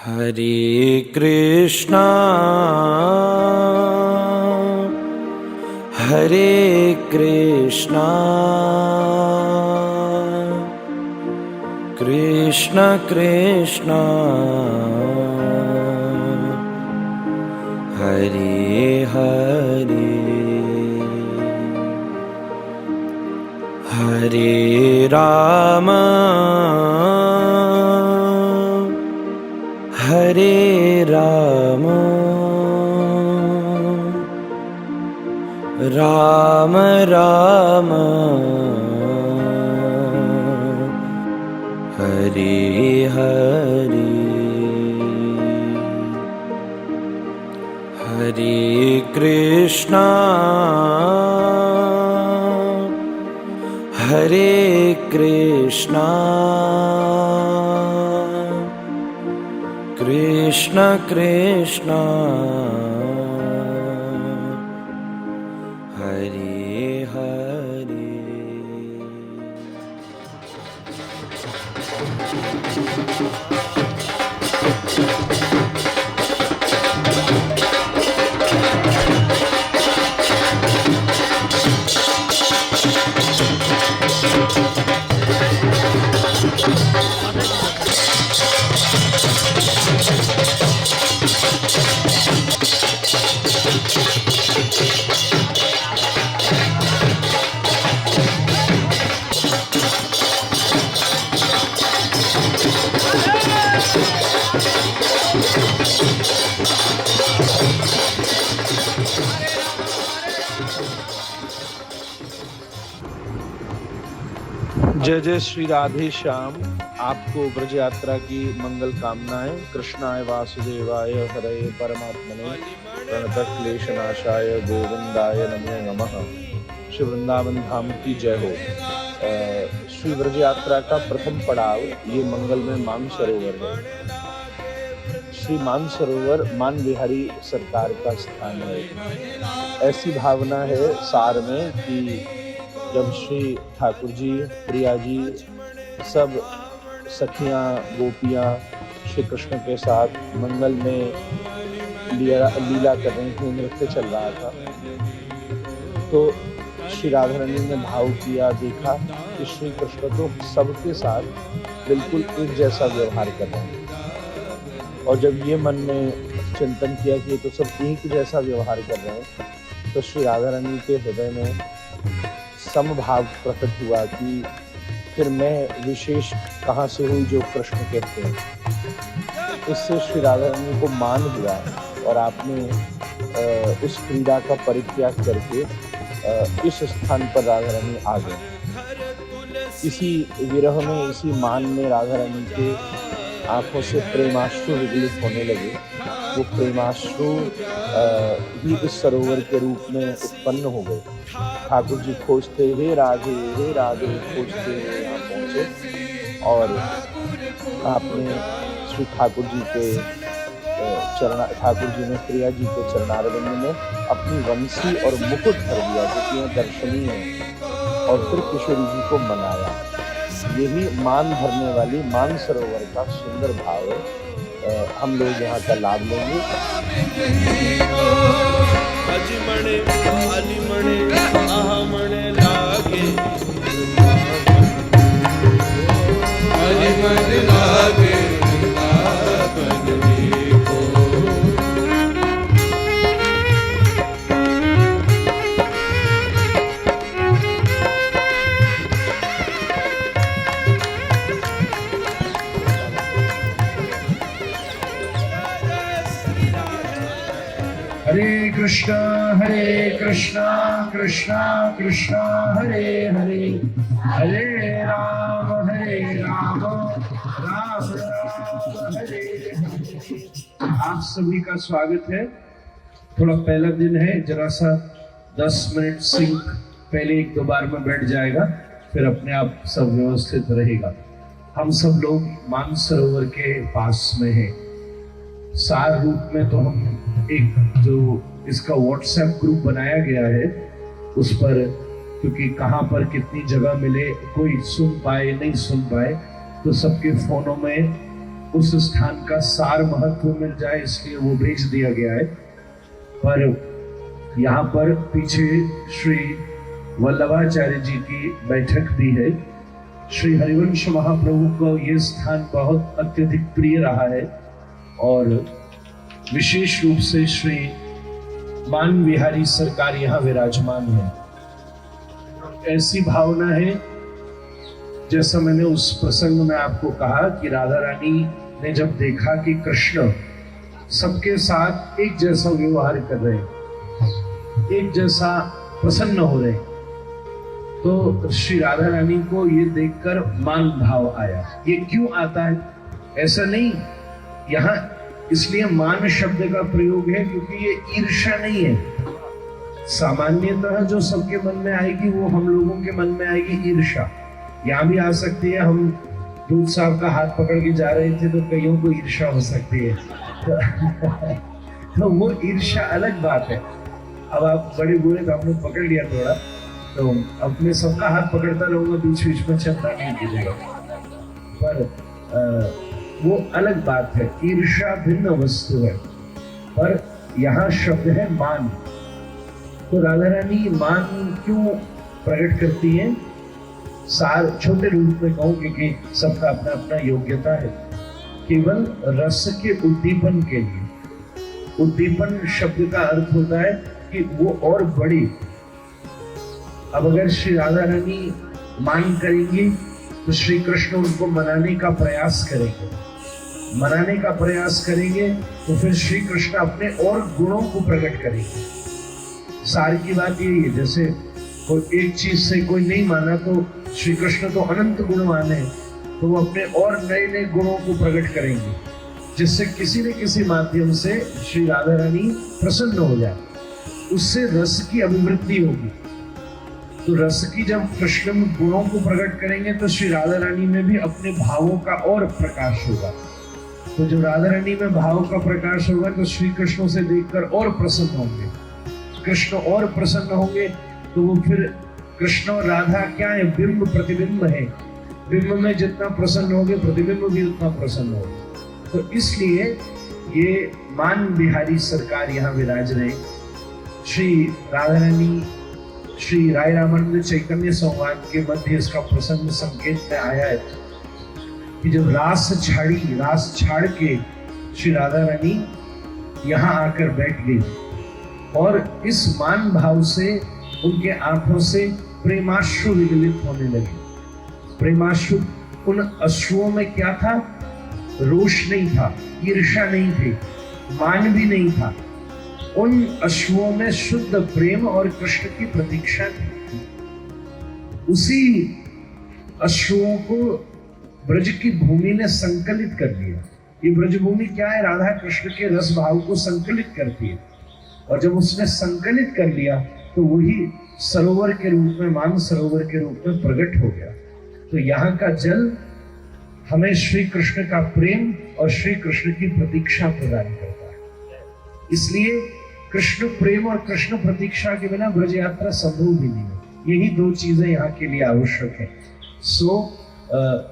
हरे कृष्णा हरे कृष्णा कृष्ण कृष्ण हरे हरे हरे राम हरे राम राम राम हरे हरे हरे कृष्णा हरे कृष्णा कृष्ण कृष्ण हरे हरे। जय जय श्री राधे श्याम। आपको ब्रज यात्रा की मंगल कामनाएं। कृष्णाय वासुदेवाय हरे परमात्मने प्रणतः क्लेशनाशाय गोविंदाय नमो नमः। श्री वृंदावन धाम की जय हो। श्री ब्रज यात्रा का प्रथम पड़ाव ये मंगल में मानसरोवर है। श्री मानसरोवर मान बिहारी सरकार का स्थान है। ऐसी भावना है सार में कि जब श्री ठाकुर जी, प्रिया जी, सब सखियां गोपियां श्री कृष्ण के साथ मंगल में लीला कर रही थी, नृत्य चल रहा था, तो श्री राधा रानी ने भाव किया, देखा कि श्री कृष्ण तो सबके साथ बिल्कुल एक जैसा व्यवहार कर रहे हैं। और जब ये मन में चिंतन किया कि ये तो सब एक जैसा व्यवहार कर रहे हैं, तो श्री राधा रानी के हृदय में समभाव प्रकट हुआ कि फिर मैं विशेष कहाँ से हुई जो कृष्ण कहते हैं। इससे श्री राधा रानी को मान हुआ और आपने उस क्रीड़ा का परित्याग करके इस स्थान पर राधा रानी आ गए। इसी विरह में, इसी मान में राधा रानी के आंखों से प्रेमाश्रु विगलित होने लगे। वो प्रेमाश्रु ही इस सरोवर के रूप में उत्पन्न हो गए। ठाकुर जी खोजते हे राधे खोजते हुए यहाँ पहुंचे और आपने श्री ठाकुर जी ने प्रिया जी के चरणारविंद में अपनी वंशी और मुकुट भर दिया, जो कि दर्शनीय है, और फिर किशोरी जी को मनाया। यही मान भरने वाली मान सरोवर का सुंदर भाव है। हम लोग यहाँ का लाभ लेंगे। अजमणे अलिमणे अहमणे लागे अलिमणे लागे हरे कृष्णा कृष्णा कृष्णा हरे हरे, हरे राम राम राम हरे हरे। आप सभी का स्वागत है। थोड़ा पहला दिन है, जरा सा 10 मिनट सिंक पहले 1-2 बार में बैठ जाएगा, फिर अपने आप सब व्यवस्थित रहेगा। हम सब लोग मानसरोवर के पास में हैं। सार रूप में तो हम एक जो इसका व्हाट्सएप ग्रुप बनाया गया है, उस पर, क्योंकि कहाँ पर कितनी जगह मिले, कोई सुन पाए नहीं सुन पाए, तो सबके फोनों में उस स्थान का सार महत्व मिल जाए, इसलिए वो भेज दिया गया है। पर यहाँ पर पीछे श्री वल्लभाचार्य जी की बैठक भी है। श्री हरिवंश महाप्रभु को ये स्थान बहुत अत्यधिक प्रिय रहा है और विशेष रूप से श्री मान बिहारी सरकार यहाँ विराजमान है। ऐसी भावना है, जैसा मैंने उस प्रसंग में आपको कहा कि राधा रानी ने जब देखा कि कृष्ण सबके साथ एक जैसा व्यवहार कर रहे हैं, एक जैसा प्रसन्न हो रहे, तो श्री राधा रानी को ये देखकर मान भाव आया। ये क्यों आता है? ऐसा नहीं, यहाँ इसलिए मान शब्द का प्रयोग है क्योंकि ये ईर्ष्या नहीं है। सामान्यतः जो सबके मन में आएगी वो हम लोगों के मन में आएगी ईर्ष्या। यहाँ भी आ सकती है, हम दूध साहब का हाथ पकड़ के जा रहे थे तो कईयों को ईर्ष्या हो सकती है तो वो ईर्ष्या अलग बात है। अब आप बड़े बुरे तो आपने पकड़ लिया थोड़ा, तो अपने सबका हाथ पकड़ता रहूंगा, बीच बीच में चिंता नहीं कीजिएगा। पर वो अलग बात है, ईर्ष्या भिन्न वस्तु है। पर यहाँ शब्द है मान। तो राधा रानी मान क्यों प्रकट करती है? सार छोटे रूप में कहूं क्योंकि सबका अपना अपना योग्यता है। केवल रस के उद्दीपन के लिए। उद्दीपन शब्द का अर्थ होता है कि वो और बड़ी। अब अगर श्री राधा रानी मान करेंगी तो श्री कृष्ण उनको मनाने का प्रयास करेंगे। मनाने का प्रयास करेंगे तो फिर श्री कृष्ण अपने और गुणों को प्रकट करेंगे। सार की बात यही है, जैसे कोई एक चीज से कोई नहीं माना तो श्री कृष्ण तो अनंत गुणवान है, तो वो अपने और नए नए गुणों को प्रकट करेंगे, जिससे किसी न किसी माध्यम से श्री राधा रानी प्रसन्न हो जाए, उससे रस की अभिवृद्धि होगी। तो रस की जब कृष्ण में गुणों को प्रकट करेंगे तो श्री राधा रानी में भी अपने भावों का और प्रकाश होगा। तो जो राधा रानी में भाव का प्रकाश होगा तो श्री कृष्ण से देखकर और प्रसन्न होंगे। कृष्ण और प्रसन्न होंगे तो वो फिर कृष्ण और राधा क्या है? बिंब प्रतिबिंब है। बिंब में जितना प्रसन्न होंगे प्रतिबिंब भी उतना प्रसन्न होगा। तो इसलिए ये मान बिहारी सरकार यहाँ विराज रहे। श्री राधा रानी श्री राय रामानंद चैतन्य संवाद के मध्य इसका प्रसंग संकेत में आया है कि जब रास छाड़ के श्री राधा रानी यहाँ आकर बैठ गई और इस मान भाव से उनके आंखों से प्रेमाश्रु विगलित होने लगे। प्रेमाश्रु, उन अश्रुओं में क्या था? रोष नहीं था, ईर्ष्या नहीं थी, मान भी नहीं था। उन अश्रुओं में शुद्ध प्रेम और कृष्ण की प्रतीक्षा थी। उसी अश्रुओं को ब्रज की भूमि ने संकलित कर दिया। ये ब्रज भूमि क्या है? राधा कृष्ण के रस भाव को संकलित करती है। और जब उसने संकलित कर लिया तो वही सरोवर के रूप में, मान सरोवर के रूप में प्रकट हो गया। तो यहाँ का जल हमें श्री कृष्ण का प्रेम और श्री कृष्ण की प्रतीक्षा प्रदान करता है। इसलिए कृष्ण प्रेम और कृष्ण प्रतीक्षा के बिना ब्रज यात्रा संभव भी नहीं है। यही दो चीजें यहाँ के लिए आवश्यक है।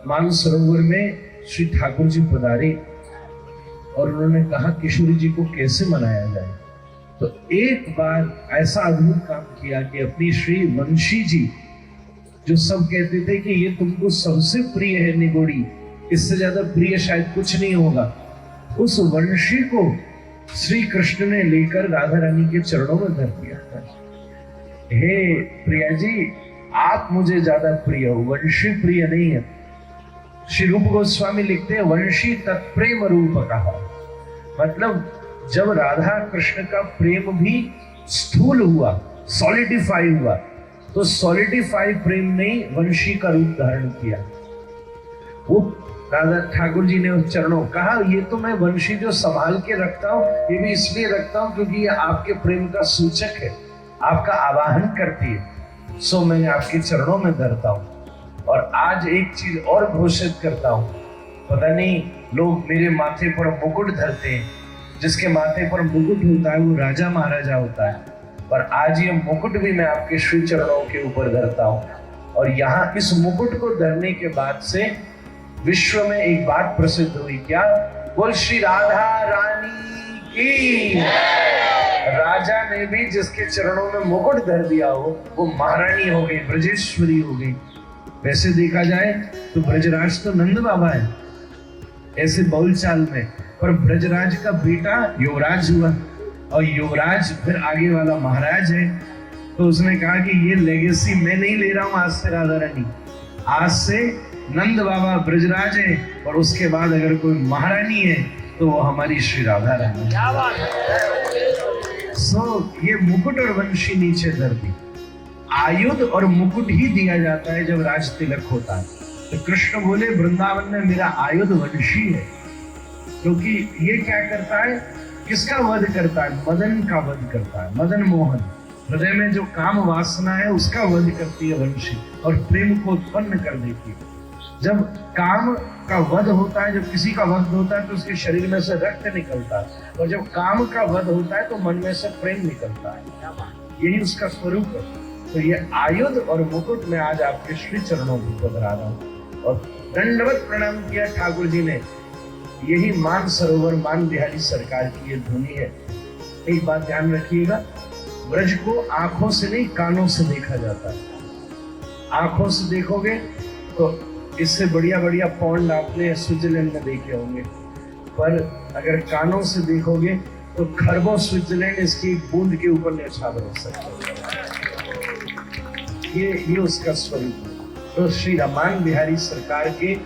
मान सरोवर में श्री ठाकुर जी पधारे और उन्होंने कहा किशोरी जी को कैसे मनाया जाए। तो एक बार ऐसा अद्भुत काम किया कि अपनी श्री वंशी जी, जो सब कहते थे कि ये तुमको सबसे प्रिय है निगोड़ी, इससे ज्यादा प्रिय शायद कुछ नहीं होगा, उस वंशी को श्री कृष्ण ने लेकर राधा रानी के चरणों में धर दिया। हे प्रिया जी, आप मुझे ज्यादा प्रिय हो, वंशी प्रिय नहीं है। श्री रूप गोस्वामी लिखते हैं वंशी तत्प्रेम रूप कहा। मतलब जब राधा कृष्ण का प्रेम भी स्थूल हुआ, सॉलिडिफाई हुआ, तो सॉलिडिफाई प्रेम ने वंशी का रूप धारण किया। वो राधा ठाकुर जी ने चरणों कहा, ये तो मैं वंशी जो संभाल के रखता हूँ, ये भी इसलिए रखता हूँ क्योंकि ये आपके प्रेम का सूचक है, आपका आवाहन करती है। सो मैं आपके चरणों में धरता हूँ। और आज एक चीज और घोषित करता हूँ, पता नहीं लोग मेरे माथे पर मुकुट धरते हैं, जिसके माथे पर मुकुट होता है वो राजा महाराजा होता है, पर आज ये मुकुट भी मैं आपके श्री चरणों के ऊपर धरता हूँ। और यहाँ इस मुकुट को धरने के बाद से विश्व में एक बात प्रसिद्ध हुई, क्या? बोल श्री राधा रानी की। राजा ने भी जिसके चरणों में मुकुट धर दिया हो वो महारानी हो गई, ब्रजेश्वरी हो गई। वैसे देखा जाए तो ब्रजराज तो नंद बाबा है ऐसे बोलचाल में, पर ब्रजराज का बेटा युवराज हुआ और युवराज फिर आगे वाला महाराज है। तो उसने कहा कि ये लेगेसी मैं नहीं ले रहा हूं आज से राधा रानी, आज से नंद बाबा ब्रजराज है और उसके बाद अगर कोई महारानी है तो वो हमारी श्री राधा रानी। क्या बात है। ये मुकुट और वंशी नीचे धर दी। आयुध और मुकुट ही दिया जाता है जब राज तिलक होता है। तो कृष्ण बोले वृंदावन में मेरा आयुध वंशी है, क्योंकि ये क्या करता है, किसका वध करता है? मदन का वध करता है। मदन मोहन हृदय में जो काम वासना है उसका वध करती है वंशी और प्रेम को उत्पन्न कर देती है। जब काम का वध होता है, जब किसी का वध होता है तो उसके शरीर में से रक्त निकलता है, और जब काम का वध होता है तो मन में से प्रेम निकलता है। यही उसका स्वरूप है। तो ये आयुध और मुकुट में आज आपके श्री चरणों में पधरा रहा हूं और दंडवत प्रणाम किया ठाकुर जी ने। यही मान सरोवर मान बिहारी सरकार की ये ध्वनि है। एक बात ध्यान रखिएगा, ब्रज को आंखों से नहीं कानों से देखा जाता है। आंखों से देखोगे तो इससे बढ़िया बढ़िया पौंड आपने स्विट्जरलैंड में देखे होंगे, पर अगर कानों से देखोगे तो खरबों स्विट्जरलैंड इसकी एक बूंद के ऊपर न्यौछावर हो सकता है। ये उसका स्वरूप है। तो श्री रमान बिहारी सरकार के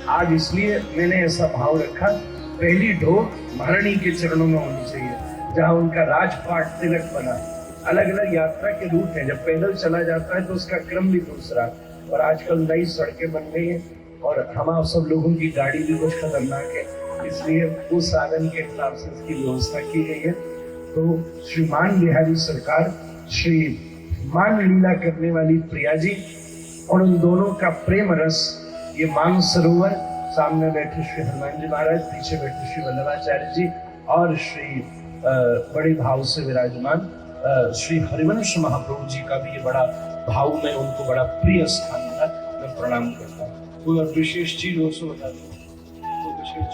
आज इसलिए मैंने ऐसा भाव रखा, पहली ढोक महारानी के चरणों में होनी चाहिए, जहाँ उनका राजपाट तिलक बना। अलग अलग यात्रा के रूट हैं, जब पैदल चला जाता है तो उसका क्रम भी दूसरा, और आजकल नई सड़कें बन गई हैं और हम आप सब लोगों की गाड़ी भी कुछ खतरनाक है, इसलिए उस साधन के हिसाब से इसकी व्यवस्था की गई है। तो श्री मान बिहारी सरकार, श्री मान लीला करने वाली प्रिया जी और उन दोनों का प्रेम रस, ये मान सरोवर, सामने बैठे श्री हनुमान जी महाराज, पीछे बैठे श्री वल्लभाचार्य जी और श्री बड़े भाव से विराजमान श्री हरिवंश महाप्रभु जी का भी ये बड़ा भाव में उनको बड़ा प्रिय स्थान था। मैं प्रणाम करता हूँ। कोई और विशेष चीज हो सो बता दो, कोई विशेष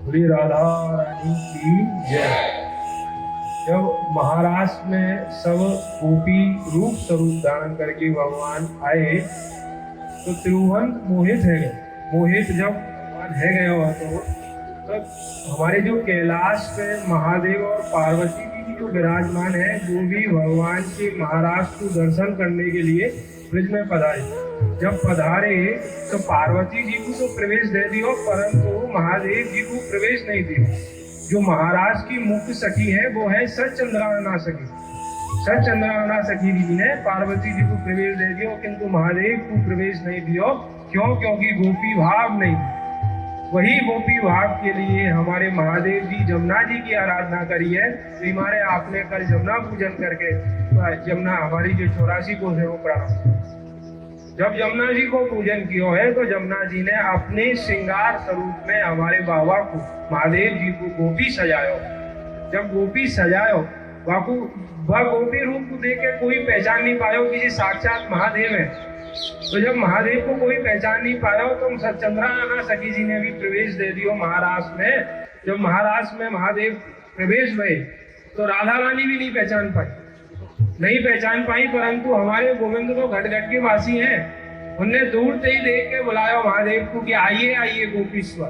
श्री राधा रानी की जय। जब महाराष्ट्र में सब गोपी रूप स्वरूप धारण करके भगवान आए तो त्रिभुवन मोहित है गए। मोहित जब भगवान है गए हुआ तो हमारे जो कैलाश पे महादेव और पार्वती जी भी जो विराजमान है वो भी भगवान के महाराष्ट्र को दर्शन करने के लिए ब्रिज में पधारे। जब पधारे तो पार्वती जी को तो प्रवेश दे दियो, परंतु महादेव जी को प्रवेश नहीं दिया। जो महाराज की मुख्य सखी है वो है सचंद्रावना सखी। सचंद्रावना सखी जी ने पार्वती जी को प्रवेश दे दियो, किंतु महादेव को प्रवेश नहीं दियो। क्यों? क्योंकि गोपी भाव नहीं। वही गोपी भाव के लिए हमारे महादेव जी जमुना जी की आराधना करी है। तो हमारे आपने कल जमुना पूजन करके जमुना हमारी जो 84 कोस है वो प्रारंभ, जब जमुना जी को पूजन किया है तो जमुना जी ने अपने श्रृंगार स्वरूप में हमारे बाबा को महादेव जी को गोपी सजायो। जब गोपी सजायो बापू वह गोपी रूप को देख के कोई पहचान नहीं पायो कि ये साक्षात महादेव है। तो जब महादेव को कोई पहचान नहीं पाया तो सचंद्रावना सखी जी ने भी प्रवेश दे दियो महाराष्ट्र में। जब महाराष्ट्र में महादेव प्रवेश हुए तो राधा रानी भी नहीं पहचान पाई, परंतु हमारे गोविंद तो घट घट के वासी हैं। उनने दूर से ही देख के बुलाया महादेव को कि आइए आइए गोपीश्वर।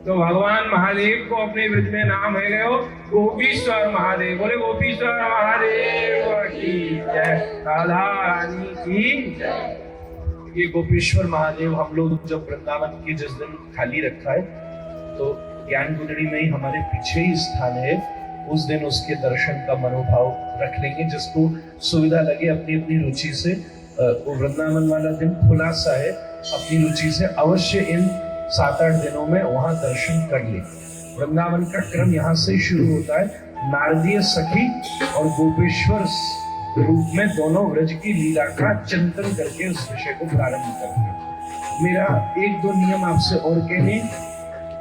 तो भगवान महादेव को अपने ब्रज में नाम है गयो गोपीश्वर महादेव। बोले गोपीश्वर महादेव की जय, राधा रानी की जय। ये गोपीश्वर महादेव हम लोग जब वृंदावन के जिस दिन खाली रखा है तो ज्ञान गुंजड़ी में ही हमारे पीछे ही स्थान है, उस दिन उसके दर्शन का मनोभाव रख लेंगे। जिसको सुविधा लगे अपनी अपनी रुचि से, वो वृंदावन वाला दिन खुला सा है, अपनी रुचि से अवश्य इन 7-8 दिनों में वहां दर्शन कर ले। वृंदावन का क्रम यहाँ से शुरू होता है, नारदीय सखी और गोपेश्वर रूप में दोनों व्रज की लीला का चिंतन करके उस विषय को प्रारंभ करते। मेरा 1-2 नियम आपसे और कहने,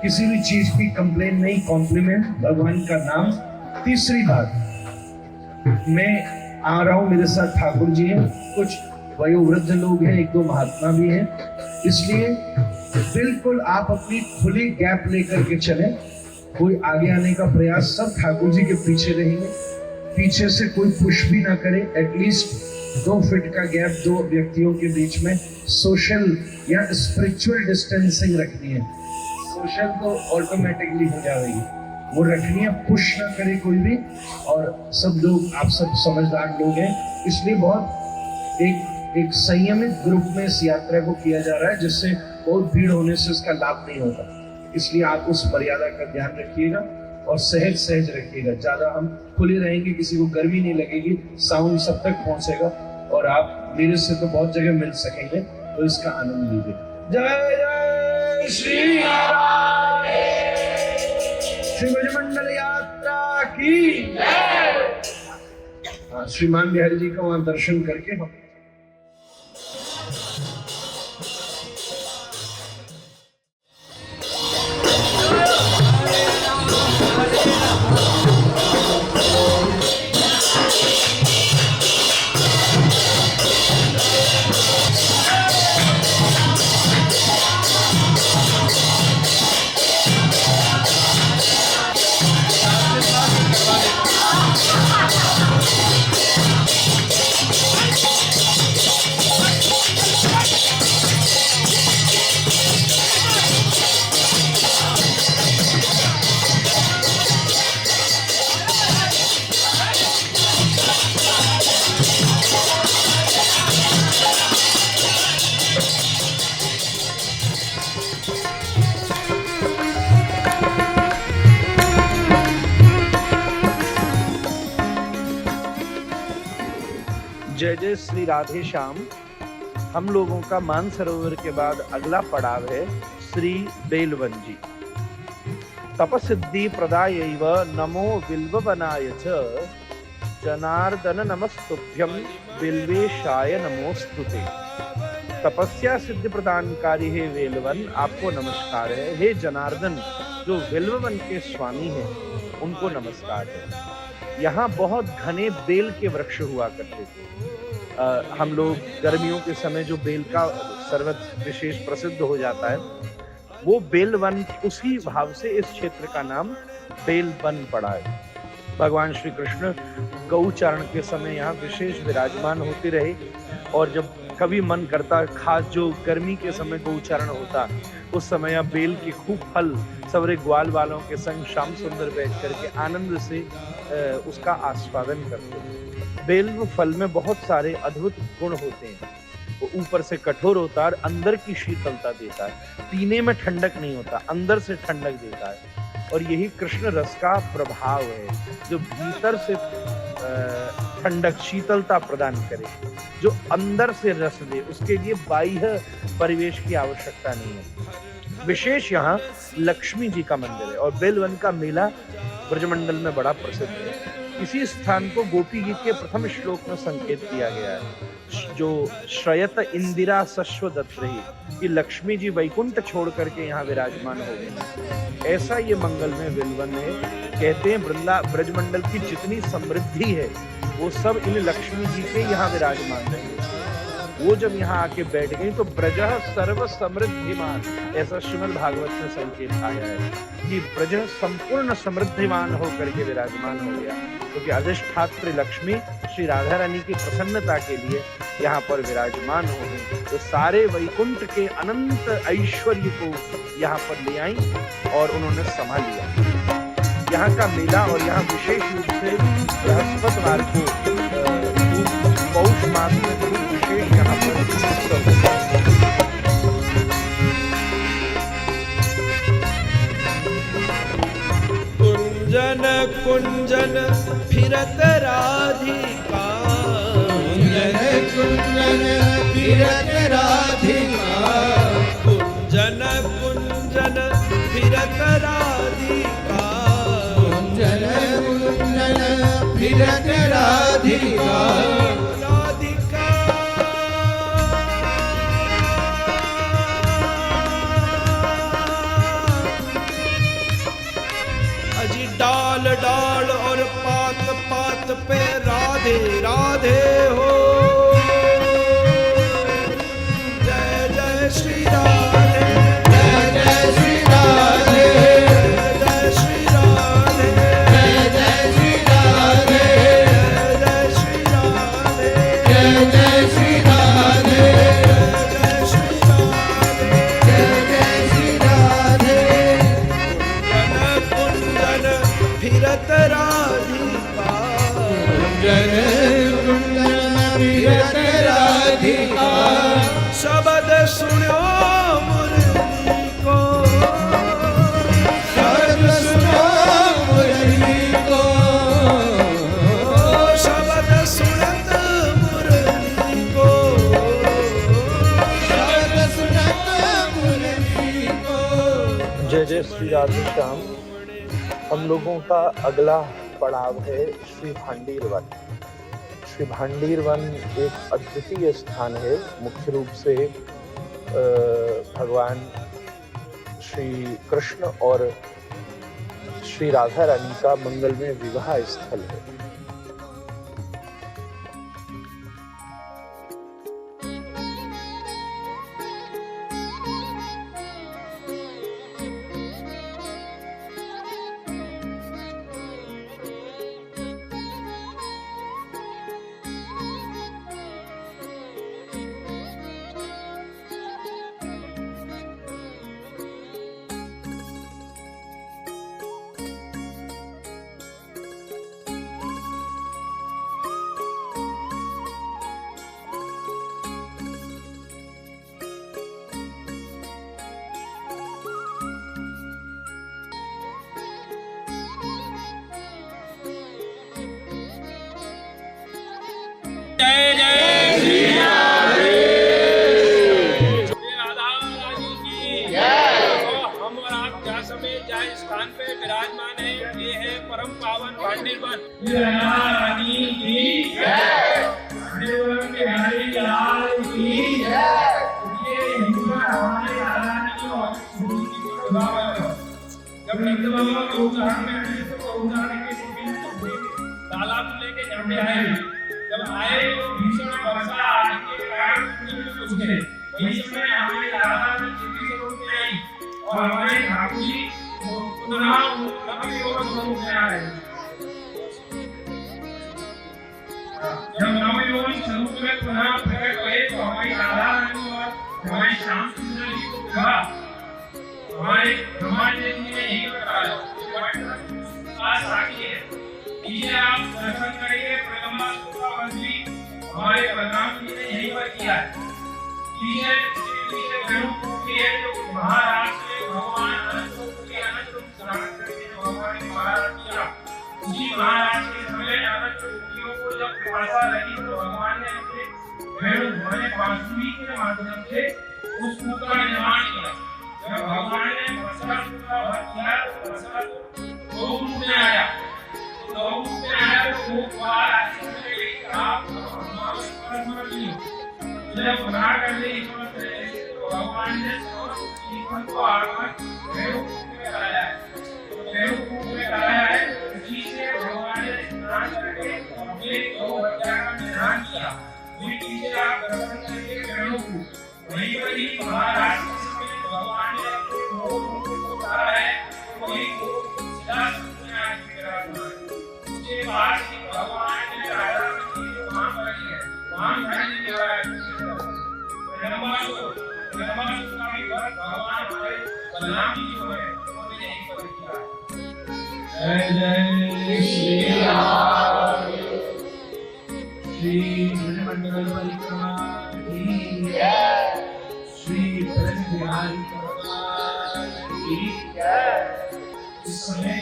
किसी भी चीज की कंप्लेन नहीं, कॉम्प्लीमेंट, भगवान का नाम। तीसरी बात, मैं आ रहा हूं, मेरे साथ ठाकुर जी हैं, कुछ वयोवृद्ध लोग हैं, एक दो महात्मा भी हैं, इसलिए बिल्कुल आप अपनी खुली गैप लेकर के चलें। कोई आगे आने का प्रयास, सब ठाकुर जी के पीछे रहेंगे, पीछे से कोई पुश भी ना करे। एटलीस्ट 2 फीट का गैप दो व्यक्तियों के बीच में सोशल या स्पिरिचुअल डिस्टेंसिंग रखनी है। सोशल तो ऑटोमेटिकली हो जाएगी, वो रखनी है, पुश ना करे कोई भी। और सब लोग, आप सब समझदार लोग हैं, इसलिए बहुत एक संयमित ग्रुप में इस यात्रा को किया जा रहा है, जिससे बहुत भीड़ होने से इसका लाभ नहीं होता। इसलिए आप उस मर्यादा का ध्यान रखिएगा और सहज सहज रखिएगा। ज्यादा हम खुले रहेंगे, किसी को गर्मी नहीं लगेगी, साउंड सब तक पहुंचेगा और आप मेरे से तो बहुत जगह मिल सकेंगे, तो इसका आनंद लीजिए। जय जय श्री राधे, श्री ब्रजमंडल यात्रा की जय। श्रीमान बिहारी जी का वहां दर्शन करके हम जय जय श्री राधे श्याम। हम लोगों का मानसरोवर के बाद अगला पड़ाव है श्री बेलवन जी। तपसिद्धि प्रदायैव नमो बिल्ववनाय च, जनार्दन नमस्तुभ्यं बिल्वेशाय नमोस्तुते। तपस्या सिद्धि प्रदानकारी है वेलवन, आपको नमस्कार है। हे जनार्दन, जो बिल्ववन के स्वामी हैं, उनको नमस्कार है। यहाँ बहुत घने बेल के वृक्ष हुआ करते थे। हम लोग गर्मियों के समय जो बेल का सर्वत विशेष प्रसिद्ध हो जाता है, वो बेलवन, उसी भाव से इस क्षेत्र का नाम बेलवन पड़ा है। भगवान श्री कृष्ण गौचारण के समय यहाँ विशेष विराजमान होते रहे, और जब कभी मन करता, खास जो गर्मी के समय गौचारण होता, उस समय यहाँ बेल के खूब फल सवरे ग्वाल वालों के संग श्याम सुंदर बैठ करके आनंद से उसका आस्वादन करते। बेल फल में बहुत सारे अद्भुत गुण होते हैं। वो ऊपर से कठोर होता है और अंदर की शीतलता देता है। पीने में ठंडक नहीं होता, अंदर से ठंडक देता है। और यही कृष्ण रस का प्रभाव है, जो भीतर से ठंडक शीतलता प्रदान करे, जो अंदर से रस दे। उसके लिए बाह्य परिवेश की आवश्यकता नहीं है। विशेष यहाँ लक्ष्मी जी का मंदिर है और बेलवन का मेला ब्रजमंडल में बड़ा प्रसिद्ध है। इसी स्थान को गोपी गीत के प्रथम श्लोक में संकेत किया गया है, जो श्रयत इंदिरा सश्वदत्तहि, कि लक्ष्मी जी वैकुंठ छोड़ करके यहाँ विराजमान हो गए। ऐसा ये मंगल में बेलवन है। कहते हैं ब्रजमंडल की जितनी समृद्धि है, वो सब इन लक्ष्मी जी के यहाँ विराजमान रहे। वो जब यहाँ आके बैठ गई तो ब्रजः सर्व समृद्धिमान, ऐसा श्रीमद् भागवत में संकेत आया है कि ब्रज संपूर्ण समृद्धिमान होकर के विराजमान हो गया, क्योंकि अधिष्ठात्री लक्ष्मी श्री राधा रानी की प्रसन्नता के लिए यहाँ पर विराजमान हो गई। तो सारे वैकुंठ के अनंत ऐश्वर्य को यहाँ पर ले आई और उन्होंने संभाल लिया। यहाँ का मेला, और यहाँ विशेष रूप से बृहस्पतिवार को पौष मास में बहुत विशेष यहाँ पर कुंजन कुंजन फिरत राधिका, कुंजन कुंजन फिरत राधिका, कुंजन कुंजन फिरत राधिका, कुंजन कुंजन फिरत राधिका, राधिका अजी डाल डाल और पात पात पे राधे राधे हो। फिरत राधिका कुंजन कुंजन फिरत राधिका शब्द सुनो मुरली को शब्द सुनो मुरली को शब्द सुनत मुरली को शब्द सुनत मुरली को। जय जय श्री राधे श्याम। हम लोगों का अगला पड़ाव है श्री भांडीर वन। श्री भांडीर वन एक अद्वितीय स्थान है। मुख्य रूप से भगवान श्री कृष्ण और श्री राधा रानी का मंगलमय विवाह स्थल है। जय जय श्री राधा रानी की जय। हम और आप जहाँ समय जहाँ स्थान पे विराजमान है, ये है परम पावन भांडीर वन। रानी की जय। बिहारी लाल की जय। ये हिंदू हमारे राधा की जब हिंदू बाबा को उदाहरण में तो उदाहरण के तालाब लेके यहाँ पे आए। जब आए तो भीषण वर्षा आने के कारण कुछ गए। वही समय हमारे दादा ने चिट्ठी से रोक के आई और हमारे ठाकुर जी पुनः नवी और स्वरूप में आए। जब नवी और स्वरूप में पुनः प्रकट हुए तो हमारी दादा रानी और हमारे श्याम सुंदर जी को कहा, हमारे समाज ने यही बताया आज साक्षी है। इसे आप दर्शन करिए। प्रगमा हमारे बलराम जी ने यही पर किया है। जो महाराष्ट्र में भगवान अनंत के अनंत रूप धारण करके भगवान ने महाराज किया, उसी महाराज के समय अनंत रूपियों को जब पिपासा लगी तो भगवान ने अपने वेणु ध्वनि बांसुरी के माध्यम से उस कूप का निर्माण किया। जब भगवान ने वर्षा का भर किया तो वर्षा दो रूप में आया। दो रूप में आया तो वो बाहर आने के लिए आप जब बना कर ले तो भगवान ने जीवन को आकर बेवकूफ में कराया है। तो बेवकूफ में कराया है, उसी से भगवान ने स्नान करके अपने दो बच्चा का निधान किया। वही चीजें आप दर्शन करके बेवकूफ वही वही महाराष्ट्र में भगवान ने अपने दो रूपों को कहा है। वही दो सिद्धार्थ में आज विराजमान। उसके बाद ही भगवान ने राधा जी को वहां पर है, वहां खड़ी के का भी भगवान हमारे बलराम जी को है, उन्होंने यही पर किया है। जय जय श्री राम। श्री मंडल परिक्रमा की जय। श्री ब्रज बिहारी की जय। इस समय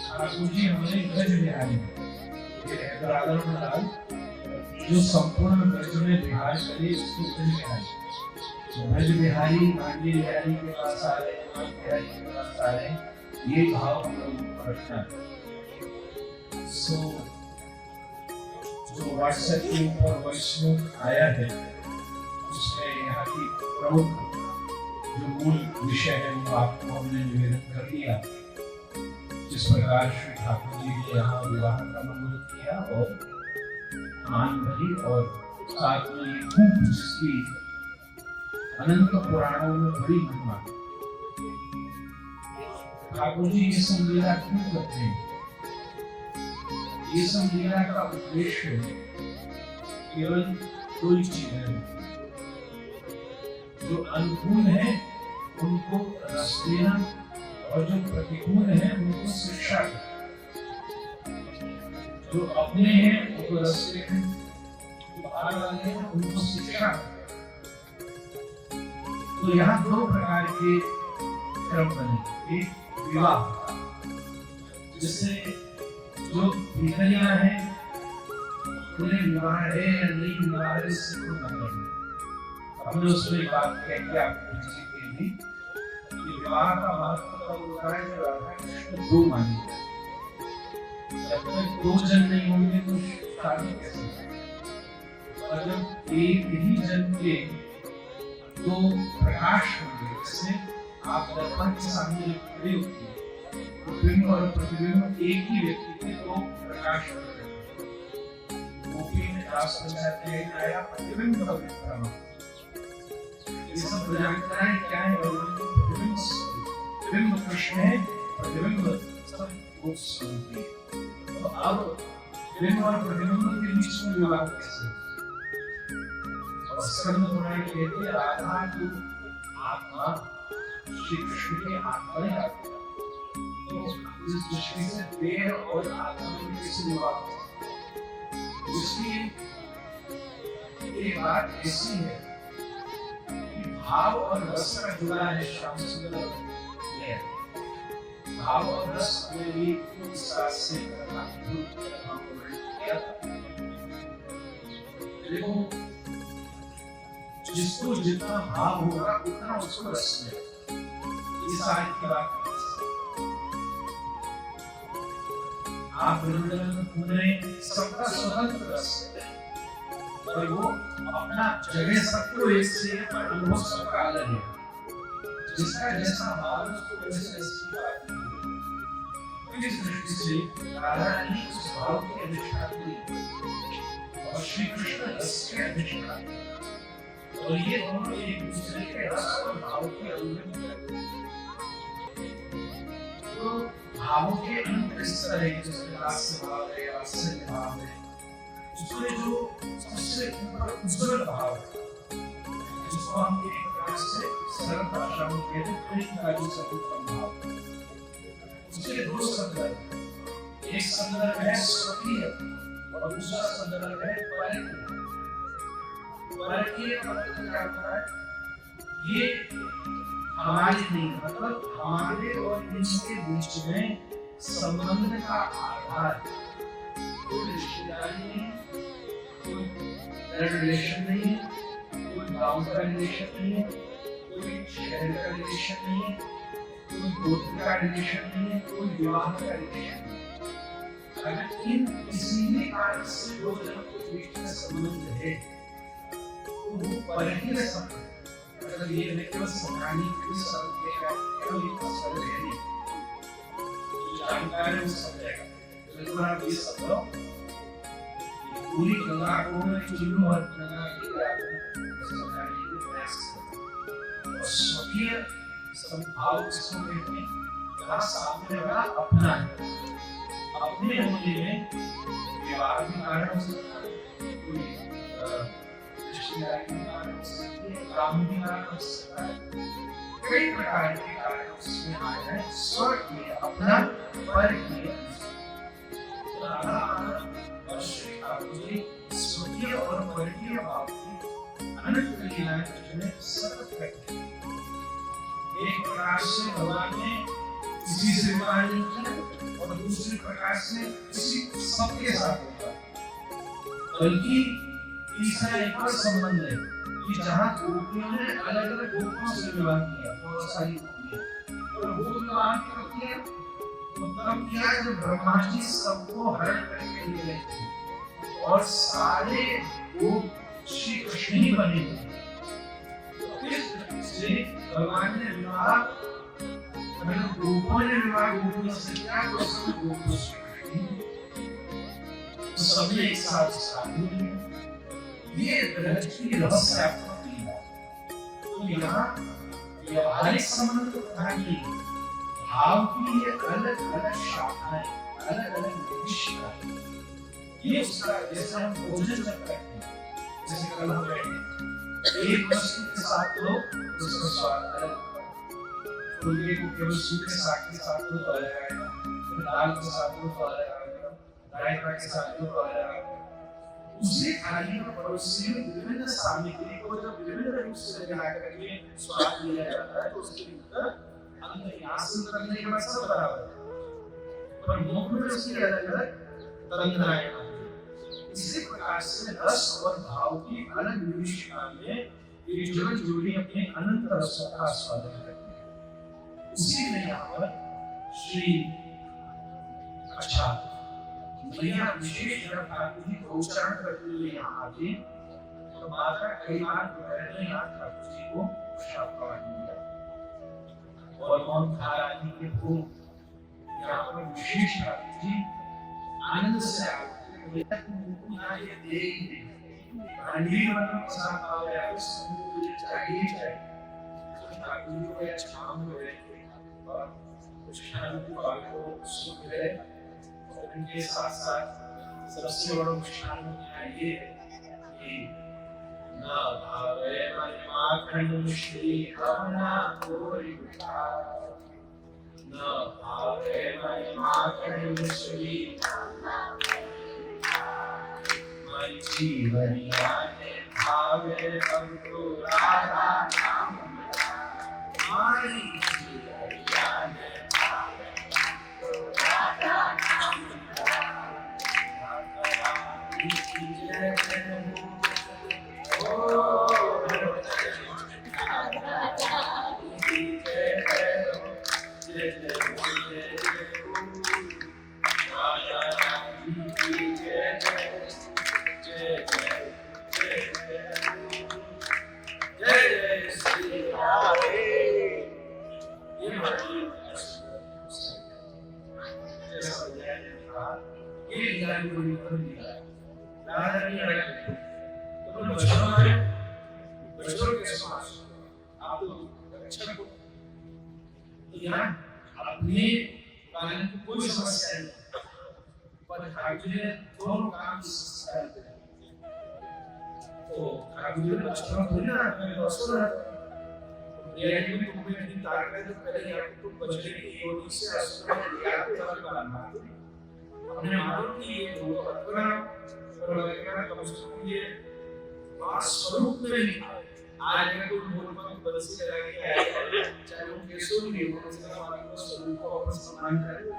ठाकुर जी हमारे ब्रज बिहारी जो संपूर्ण ब्रज में बिहार करे उसको ब्रज बिहारी। ब्रज बिहारी भांडी बिहारी के पास आ रहे, बिहारी के पास आ रहे, ये भाव हम लोग रखना है। जो व्हाट्सएप के ऊपर वॉइस नोट आया है उसमें यहाँ की प्रमुख जो मूल विषय है वो आपको हमने निवेदन कर दिया। जिस प्रकार श्री ठाकुर जी ने यहाँ विवाह का मंगल किया और मान भरी और साथ में ये खूब जिसकी अनंत पुराणों में बड़ी महिमा। ठाकुर जी ये सब लीला क्यों करते हैं? ये सब लीला का उद्देश्य केवल दो ही चीज है। जो अनुकूल है उनको रस देना और जो प्रतिकूल है उनको शिक्षा देना। जो अपने हैं उनको रस्ते हैं, जो बाहर वाले हैं उनको शिक्षा। तो यहाँ दो प्रकार के क्रम बने। एक विवाह, जिससे जो भिखारियां हैं उन्हें विवाह है या नहीं विवाह है इससे कोई मतलब नहीं। हमने उसमें बात कह के आपको चीजें कि विवाह का महत्व तब होता है जब राधा कृष्ण दो माने जाए। जब तक दो जन नहीं होंगे तो शादी कैसे होगी? और जब एक ही जन के दो प्रकाश होंगे, जैसे आप दर्पण के सामने खड़े होते हैं तो बिंब और प्रतिबिंब एक ही व्यक्ति के दो प्रकाश होते हैं। गोपी में दास पंचायत में आया प्रतिबिंब का विक्रम। ये सब जानकारियां क्या है? प्रतिबिंब बिंब कृष्ण है, प्रतिबिंब सब भूत स्वरूप है। तो अब बिंब और प्रतिबिंब के बीच में विवाह कैसे? और स्कंद पुराण कहते हैं राधा की आत्मा श्री कृष्ण के आत्मा में आती है। तो इस दृष्टि से देह और आत्मा में कैसे विवाह? इसलिए एक बात ऐसी है कि भाव और रस का जुड़ा है श्याम सुंदर में। भाव और रस में भी इस बात से देखो, जिसको जितना भाव होगा उतना उसको रस में। इस आयत की बात आप वृंदावन में सबका स्वतंत्र रस है, और वो अपना जगह सबको एक से अनुभव सबका अलग है। जिसका जैसा भाव उसको वैसे रस की बात है। इस दृष्टि से राधा रानी उस भाव के अधिष्ठात्री और श्री कृष्ण रस के अधिष्ठात्री, और ये दोनों एक दूसरे के रस और भाव के अनुरूप हैं। तो भावों के अंतर इस तरह है, जिसमें हास्य भाव है, वात्सल्य भाव है, उसमें जो सबसे ऊपर उज्ज्वल भाव है, जिसको हम एक प्रकार से सरल भाषा में कहते हैं प्रेम का जो सर्वोत्तम भाव। उसके दो संदर्भ, एक संदर्भ है स्वकीय और दूसरा संदर्भ है परकीय। परकीय मतलब क्या होता है? ये हमारे नहीं, मतलब हमारे और इनके बीच में संबंध का आधार कोई रिश्तेदारी नहीं, कोई ब्लड रिलेशन नहीं है, कोई गांव का रिलेशन नहीं है, कोई शहर का रिलेशन नहीं है, कोई गोत्र का रिलेशन नहीं है, कोई विवाह का रिलेशन नहीं है। अगर इन किसी भी कारण से दो जनों के बीच में संबंध है तो वो परकीय संबंध। अगर ये केवल समझाने के लिए सरल है, केवल एक सरल है नहीं, जानकारी वो समझेगा। तो आप ये समझो पूरी गंगा को चिल्लू और गंगा के आगे समझाने के प्रयास करें। और स्वकीय संभाव इसको कहते हैं, जहाँ सामने वाला अपना है। अपने होने में विवाह भी कारण हो सकता है, कोई रिश्तेदारी भी कारण हो सकती है, काम भी कारण हो सकता है, कई प्रकार के कारण उसमें आ जाए। स्वकीय अपना, परकीय स्वकीय और परकीय भाव की अनंत लीलाएं उसने सतत करती है। एक प्रकार से भगवान ने किसी से विवाह नहीं किया और दूसरे प्रकार से किसी सबके साथ होता, बल्कि तीसरा एक और संबंध है कि जहाँ गोपियों ने अलग अलग गोपियों से विवाह किया, बहुत सारी गोपियां, और वो विवाह क्यों किया? तो तब किया जब ब्रह्मा जी सबको हरण करके ले गए थे और सारे गोप श्री कृष्ण ही बने थे। इस दृष्टि से भगवान ने विवाह, मतलब गोपों ने विवाह गोपियों से किया तो सब गोप श्री कृष्ण, तो सबने एक साथ शादी की। ये दृष्टि रहस्य आपको मिला। तो यहाँ व्यवहारिक संबंध था कि भाव की ये अलग अलग शाखाएं, अलग अलग विशेषताएं, ये उसका जैसे हम भोजन जब करते हैं, जैसे कल हम बैठे एक वस्तु के साथ लो उसका स्वाद अलग होता है। फुलके को केवल सूखे साग के साथ लो तो अलग आएगा, दाल के साथ लो तो अलग आएगा, गायत्रा के साथ जो आया उसी थाली में परोसी हुई विभिन्न सामग्री को जब विभिन्न रूप से बना करके स्वाद दिया जाता है तो उसके भीतर अंतर्यासन करने के बाद सब बराबर है, पर मुख में उसकी अलग अलग तंद्राएं आती हैं। इसी प्रकार से रस और भाव की अलग विशेषता में ये जुगल जोड़ी अपने अनंत रसों का आस्वादन करती है। उसी में यहाँ पर श्री अच्छा मैया विशेष जब ठाकुर जी को उच्चारण करते हुए यहाँ आते तो माता कई बार दोपहर में यहाँ ठाकुर जी को प्रसाद प्रदान किया और कौन धारानी के भोग यहाँ पर विशेष ठाकुर जी आनंद से आते यहाँ ये दे ही दे अंडी मतलब प्रसाद आ गया उस मुझे चाहिए तो ठाकुर जी को यह छाम हुए और कुछ खाने की बात को सुन गए और इनके साथ साथ सबसे बड़ा मुश्किल ये कि ना भावे मन माखन श्री रमना कोई ना भावे मन माखन श्री मन जीवन याने भावे हमको राधा नाम हमारी जीवन याने अपने पालन की कोई समस्या नहीं पर ठाकुर जी दोनों काम करते हैं तो ठाकुर जी बचपन थोड़ी ना बचपन रियलिटी में कोई नहीं ताकत है तो पहले आपको बचने की योजना से असुर रियायत पर करना हमने मालूम कि ये दो अपना परमात्मा कम से कम ये वास स्वरूप में नहीं आज अगर कोई मूल में बदसी लगा के आए चाहे वो कैसे भी हो उसका हमारे स्वरूप को अपना सम्मान करे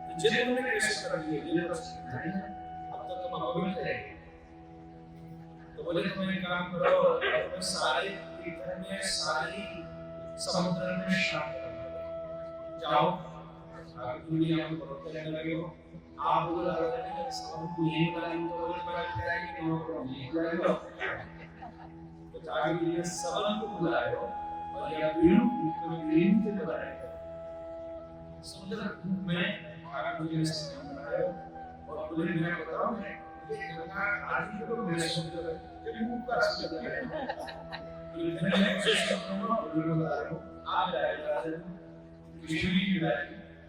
तो जिन उन्होंने कैसे कर दिए ये बस नहीं अब तक तुम अवगत है तो बोले तुम एक काम करो अपने सारे कीर्तन में सारी समुद्र में शांत कर जाओ आप दुनिया में बहुत करने लगे हो आप बोला करने सब ये वाला तो बोले बड़ा कराएंगे तो वो ये करेगा ताकि ये सबन को बुलाए और ये वीणु को वीणु से बुलाए सुंदर रूप में ठाकुर जी ने बनाया और पूरे मैं बताऊं ये गंगा आदि को मैं सुंदर जब ऊपर सुंदर है तो मैं कोशिश करूंगा और बता रहा हूं आप जाएगा कृष्ण जी की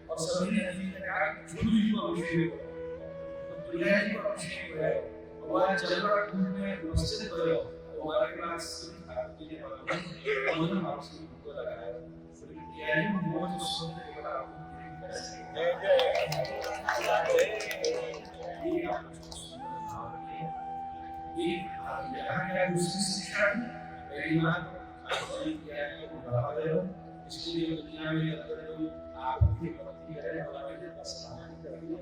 और सभी नदी ने कहा झूठी को अभिषेक तो प्रिया जी को अभिषेक है और चलवा कुंड में उपस्थित करो हमारे पास आपके अमन हाउस की बुक लगाया है ये बहुत सुंदर एक बार जय ये यहाँ क्या दूसरी शिक्षा पहली बात आपने क्या है वो बढ़ावा दे रहे हो इसलिए दुनिया में अगर आपकी भक्ति है हमारे पास सम्मान करेंगे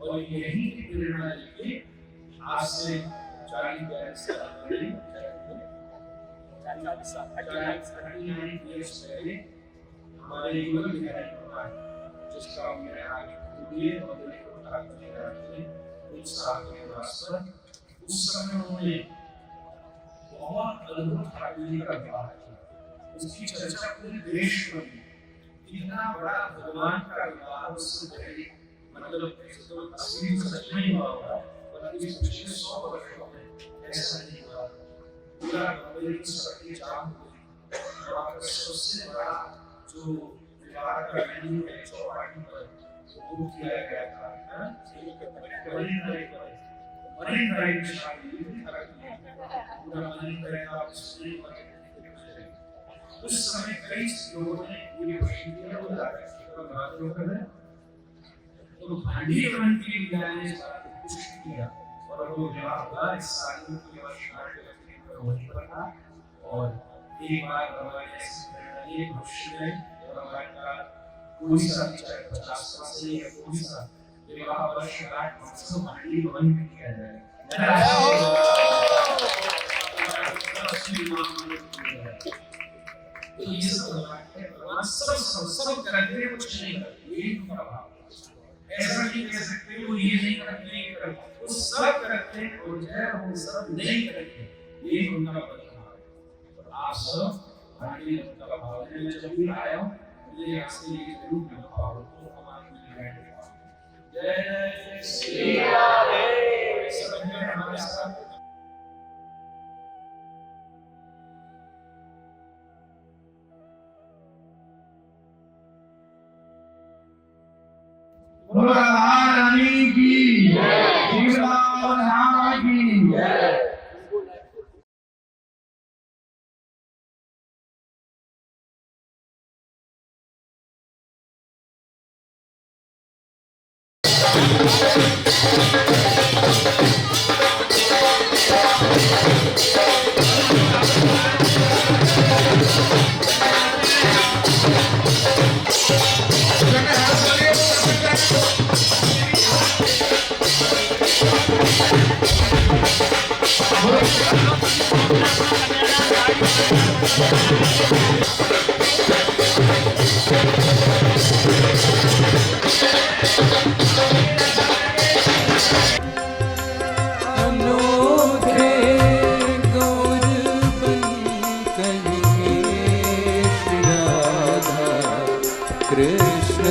और यही की प्रेरणा लेके आज से 40 साल पहले 39 years पहले हमारे युगल विद्यालय जिसका हमने आगे पूरे उत्साह के वास्ते उस समय उन्होंने बहुत अद्भुत ठाकुर जी का विवाह किया उसकी चर्चा पूरे देश में इतना बड़ा भगवान का विवाह उससे पहले मतलब असली सच में हुआ होगा परंतु इस पिछले 100 वर्षों में ऐसा नहीं हुआ पूरा बंगाल की शक्ति जाम हुई वहाँ पर सबसे बड़ा जो विवाह का वेन्यू है चौपाटी पर वो किया गया था मरीन ड्राइव में शामिल पूरा मरीन ड्राइव का उस समय कई लोगों ने ये कोशिश की है वो बात होकर तो भांडीवन की लीला ने कुछ किया और वो विवाह हुआ इस साल में केवल 8 वहीं पर था। और एक बार भगवान ने ऐसी प्रेरणा दी भविष्य में भगवान का कोई सा चाहे 50वां से या कोई सा विवाह वर्षगांठ महोत्सव भांडीवन में किया जाए। तो ये सब भगवान सब करते हैं, कुछ नहीं करते, ये उनका भाव। ऐसा नहीं कह सकते वो ये नहीं करते, ये करते, वो सब करते हैं और जब वो सब नहीं करते, ये उनका भाव है। और आप सब भांडीवन उनका भाव है। मैं जब भी आया हूँ मुझे यहाँ से ये जरूर भाव तो हमारे लिए जय श्री राधे। सब हमारे साथ रानी की जय, राधा की जय। कृष्ण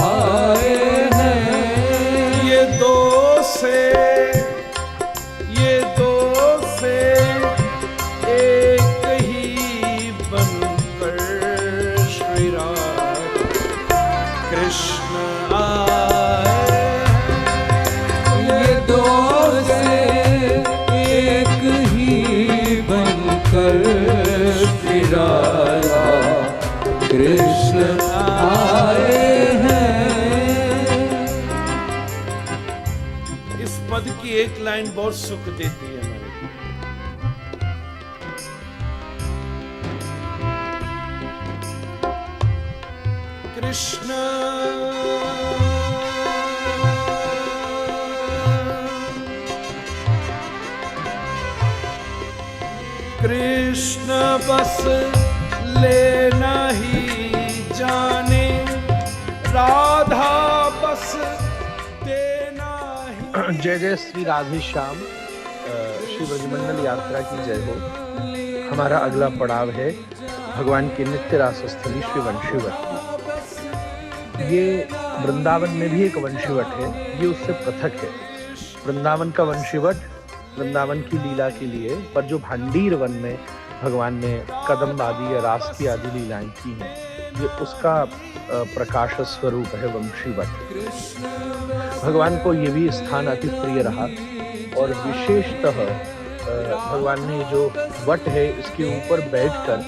आए हैं। ये दो से एक ही बनकर श्री राधा कृष्ण आए। ये दो से एक ही बनकर श्री राधा कृष्ण आए हैं। इस पद की एक लाइन बहुत सुख देती है मेरे को। कृष्ण कृष्ण बस लेना ही जाने, राधा बस देना ही। जय जय श्री राधे श्याम। श्री ब्रजमंडल यात्रा की जय हो। हमारा अगला पड़ाव है भगवान की नित्य रास स्थली श्री वंशीवट। ये वृंदावन में भी एक वंशीवट है, ये उससे पृथक है। वृंदावन का वंशीवट वृंदावन की लीला के लिए, पर जो भांडीर वन में भगवान ने कदम आदि या रास की आदि लीलाएं की हैं, ये उसका प्रकाश स्वरूप है वंशीवट। भगवान को ये भी स्थान अति प्रिय रहा और विशेषतः भगवान ने जो वट है इसके ऊपर बैठकर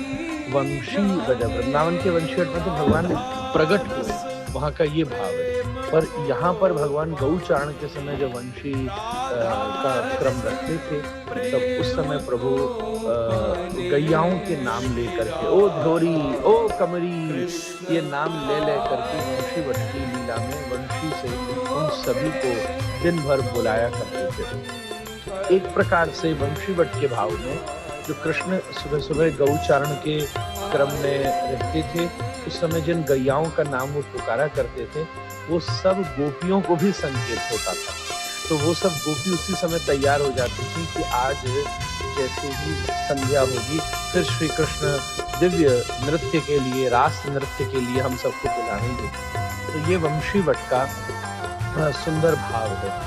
वंशी गजब, वृंदावन के वंशीवट में तो भगवान प्रकट हुए, वहाँ का ये भाव है। पर यहाँ पर भगवान गौचारण के समय जब वंशी का क्रम रखते थे, तब उस समय प्रभु गैयाओं के नाम लेकर के, ओ धोरी, ओ कमरी, ये नाम ले करके वंशीवट की लीला में वंशी से उन सभी को दिन भर बुलाया करते थे। एक प्रकार से वंशीवट के भाव में जो कृष्ण सुबह सुबह गौचारण के क्रम में रहते थे, उस समय जिन गैयाओं का नाम वो पुकारा करते थे, वो सब गोपियों को भी संकेत होता था। तो वो सब गोपी उसी समय तैयार हो जाती थी कि आज जैसे ही संध्या होगी फिर श्री कृष्ण दिव्य नृत्य के लिए, रास नृत्य के लिए हम सबको बुलाएंगे। तो ये वंशीवट का सुंदर भाव है।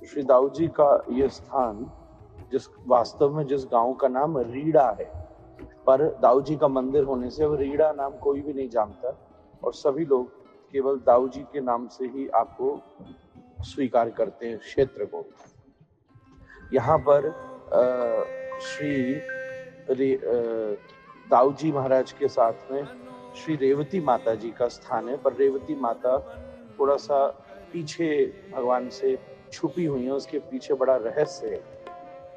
श्री दाऊ जी का ये स्थान वास्तव में जिस गांव का नाम रीड़ा है, पर दाऊ जी का मंदिर होने से अब रीड़ा नाम कोई भी नहीं जानता और सभी लोग केवल दाऊ जी के नाम से ही आपको स्वीकार करते हैं क्षेत्र को। यहाँ पर श्री दाऊ जी महाराज के साथ में श्री रेवती माता जी का स्थान है, पर रेवती माता थोड़ा सा पीछे भगवान से छुपी हुई है, उसके पीछे बड़ा रहस्य है,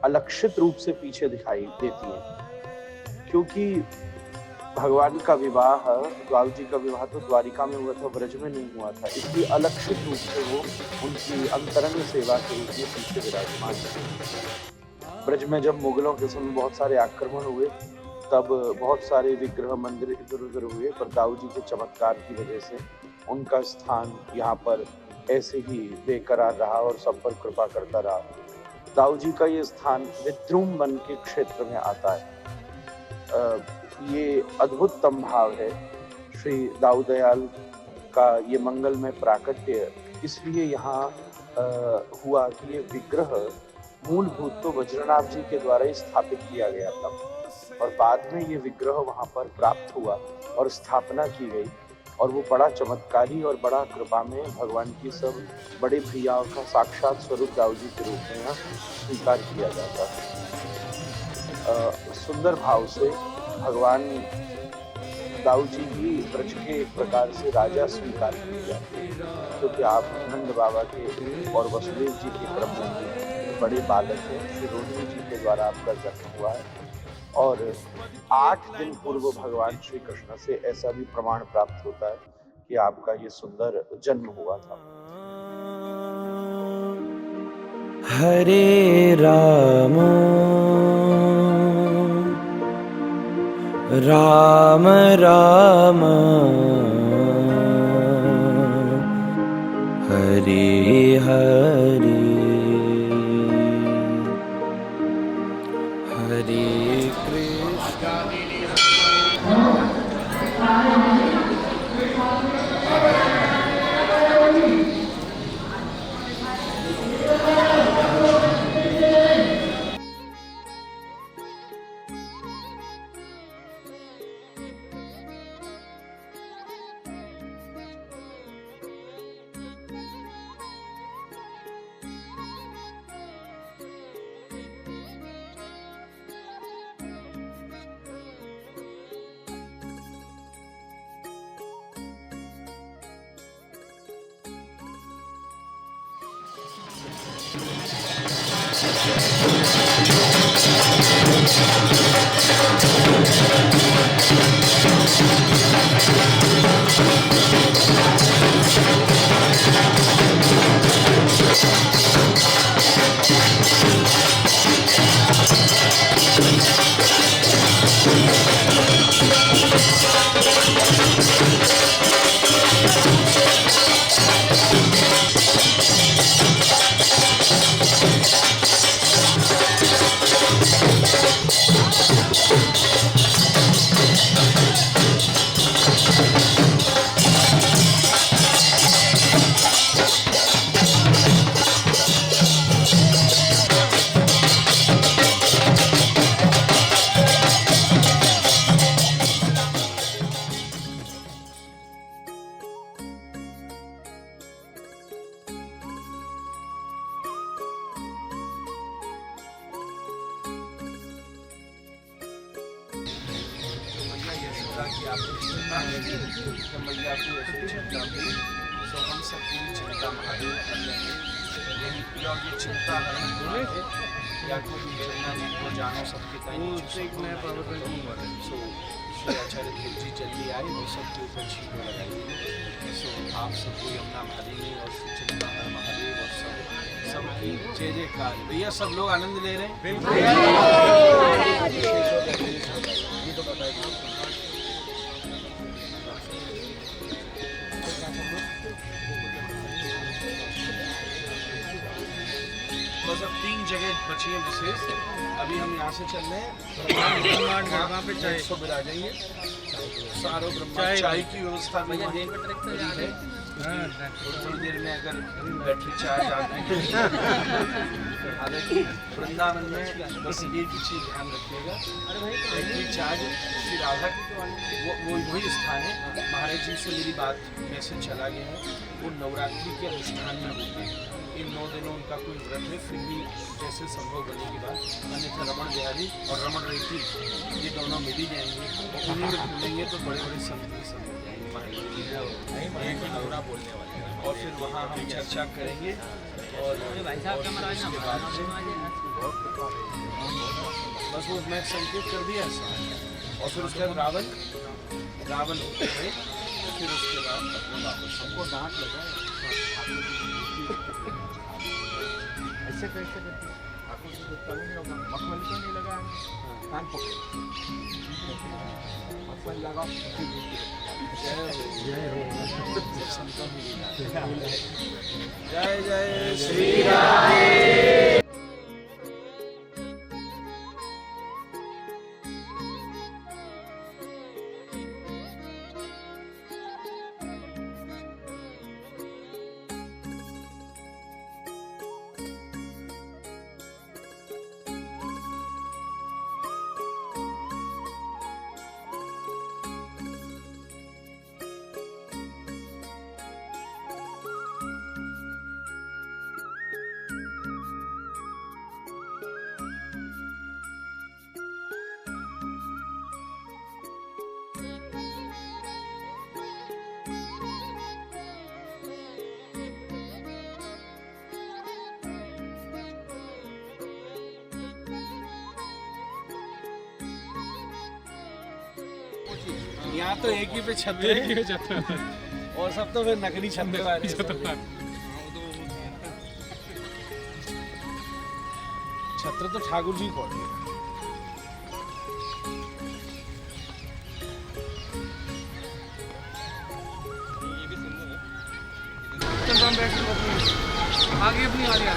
अलक्षित रूप से पीछे दिखाई देती है। क्योंकि भगवान का विवाह, दाऊ जी का विवाह तो द्वारिका में हुआ था, ब्रज में नहीं हुआ था, इसलिए अलक्षित रूप से वो उनकी अंतरंग सेवा के रूप में पीछे विराजमान है। ब्रज में जब मुगलों के समय बहुत सारे आक्रमण हुए तब बहुत सारे विग्रह मंदिर इधर उधर हुए, पर दाऊ जी के चमत्कार की वजह से उनका स्थान यहाँ पर ऐसे ही बेकरार रहा और सब पर कृपा करता रहा। दाऊ जी का ये स्थान विद्रुम वन के क्षेत्र में आता है। ये अद्भुततम भाव है श्री दाऊ दयाल का ये मंगलमय प्राकट्य इसलिए यहाँ हुआ कि ये विग्रह मूलभूत तो वज्रनाभ जी के द्वारा ही स्थापित किया गया था और बाद में ये विग्रह वहाँ पर प्राप्त हुआ और स्थापना की गई और वो बड़ा चमत्कारी और बड़ा कृपा में भगवान की सब बड़े भैयाओं का साक्षात स्वरूप दाऊ जी के रूप में यहाँ स्वीकार किया जाता है। सुंदर भाव से भगवान दाऊ जी भी ब्रज के एक प्रकार से राजा स्वीकार किए जाते हैं, क्योंकि आप नंद बाबा के और वसुदेव जी के क्रम में बड़े बालक हैं। श्री रोहिणी जी के द्वारा आपका जन्म हुआ है और 8 दिन पूर्व भगवान श्री कृष्ण से ऐसा भी प्रमाण प्राप्त होता है कि आपका ये सुंदर जन्म हुआ था। हरे राम राम राम हरे हरे हरे कृष्ण। मैया को ऐसे चिंता हुई तो हम सब पूरी चिंता महादेव कर लेंगे। यही पूरा ये चिंता हरण हुए थे या कोई जन्ना जी को जानो सबके सो श्री आचार्य देव जी जल्दी आए वो सबके ऊपर छीनो लगाएंगे। सो आप सबको यमुना महादेवी और श्री चिंता हरण महादेव और सबकी जय जयकार। भैया सब लोग आनंद ले रहे हैं। ये तो बताइए बस अब 3 जगह बची हैं विशेष। अभी हम यहाँ से चल रहे हैं वहाँ पे चाय सब आ जाएंगे। सारों ब्रह्मा चाय की व्यवस्था में है। थोड़ी देर में अगर बैटरी चार्ज आती है। हालांकि वृंदावन में बस एक ही चीज ध्यान रखिएगा, बैटरी चार्ज श्री राधा की वो वही स्थान है। महाराज जी से मेरी बात मैसेज चला गया है, वो नवरात्रि के अनुष्ठान में होते हैं। इन 9 दिनों उनका कोई व्रत है, फिर भी जैसे संभव बने की बात, अन्यथा रमण बिहारी और रमण रेती ये दोनों मिल ही जाएंगे और उन्हीं में मिलेंगे तो बड़े बड़े संत हो जाएंगे महाराज जी। बोलने वाले और फिर वहाँ हम चर्चा करेंगे और उसके बाद बस वो मैं संकेत कर दिया ऐसा। और फिर उसके बाद रावण होते हैं, फिर उसके बाद अपना वापस हमको डांट लगा ऐसे कैसे करते आपको तो तभी नहीं होगा, मखमली तो नहीं लगा कान पकड़ो मखमली लगाओ। जय जय श्री राधे। यहाँ तो एक ही पे छत है और सब तो फिर नकली छत वाले छत्र तो ठाकुर जी को आगे अपनी आ रही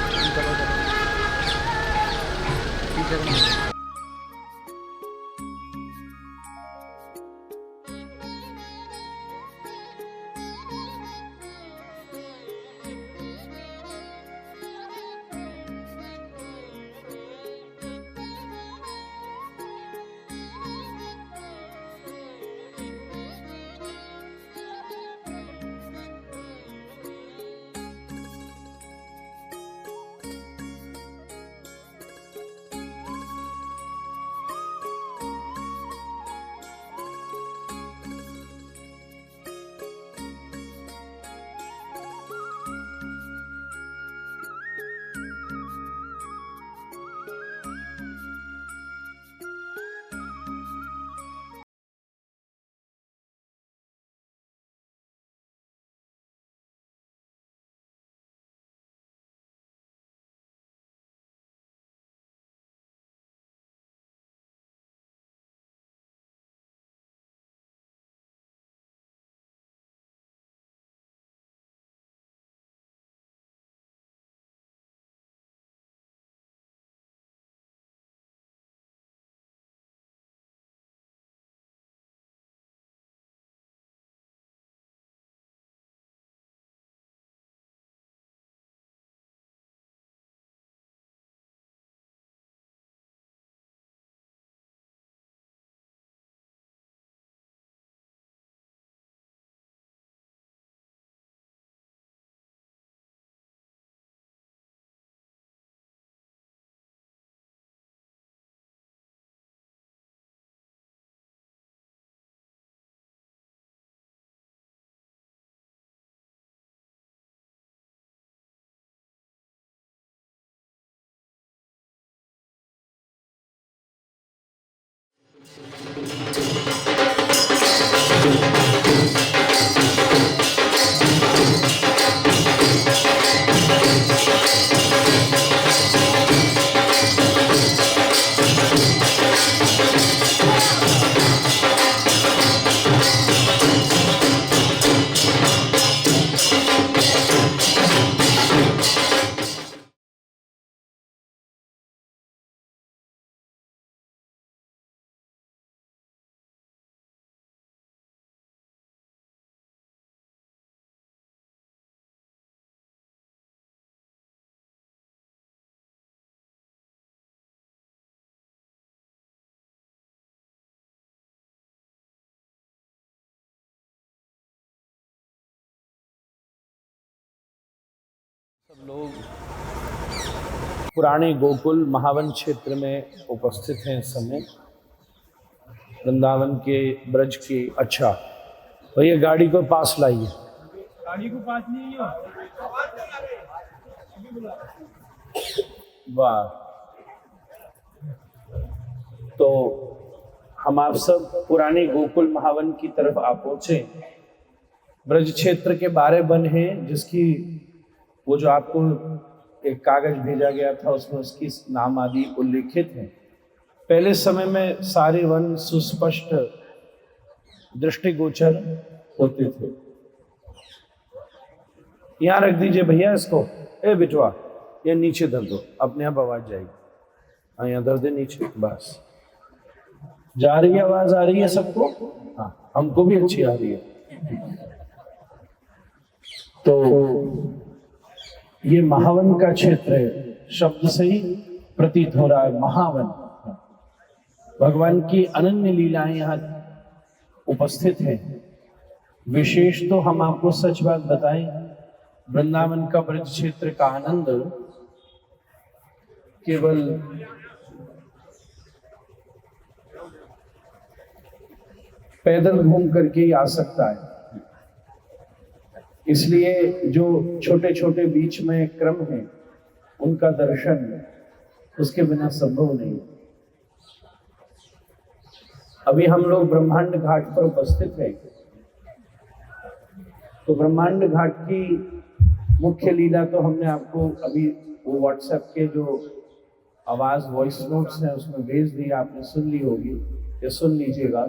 लोग पुराने गोकुल महावन क्षेत्र में उपस्थित हैं इस समय, वृंदावन के ब्रज के। अच्छा भैया गाड़ी को पास लाइए। गाड़ी को पास नहीं है। वाह। तो हम आप सब पुराने गोकुल महावन की तरफ आ पहुंचे। ब्रज क्षेत्र के 12 वन हैं, जिसकी वो जो आपको एक कागज भेजा गया था उसमें उसकी नाम आदि उल्लेखित हैं। पहले समय में सारे वन सुस्पष्ट दृष्टिगोचर होते थे। यहाँ रख दीजिए भैया इसको। ए बिटवा ये नीचे धर दो, अपने आप आवाज जाएगी। हाँ यहाँ धर दे नीचे, बस। जा रही है आवाज, आ रही है सबको? हाँ हमको भी अच्छी आ रही है। तो ये महावन का क्षेत्र है, शब्द से ही प्रतीत हो रहा है महावन। भगवान की अनन्य लीलाएं यहाँ उपस्थित हैं। विशेष तो हम आपको सच बात बताएं, वृंदावन का ब्रज क्षेत्र का आनंद केवल पैदल घूम करके ही आ सकता है। इसलिए जो छोटे छोटे बीच में क्रम है उनका दर्शन उसके बिना संभव नहीं। अभी हम लोग ब्रह्मांड घाट पर उपस्थित हैं। तो ब्रह्मांड घाट की मुख्य लीला तो हमने आपको अभी वो व्हाट्सएप के जो आवाज वॉइस नोट्स हैं उसमें भेज दिया, आपने सुन ली होगी, ये सुन लीजिएगा।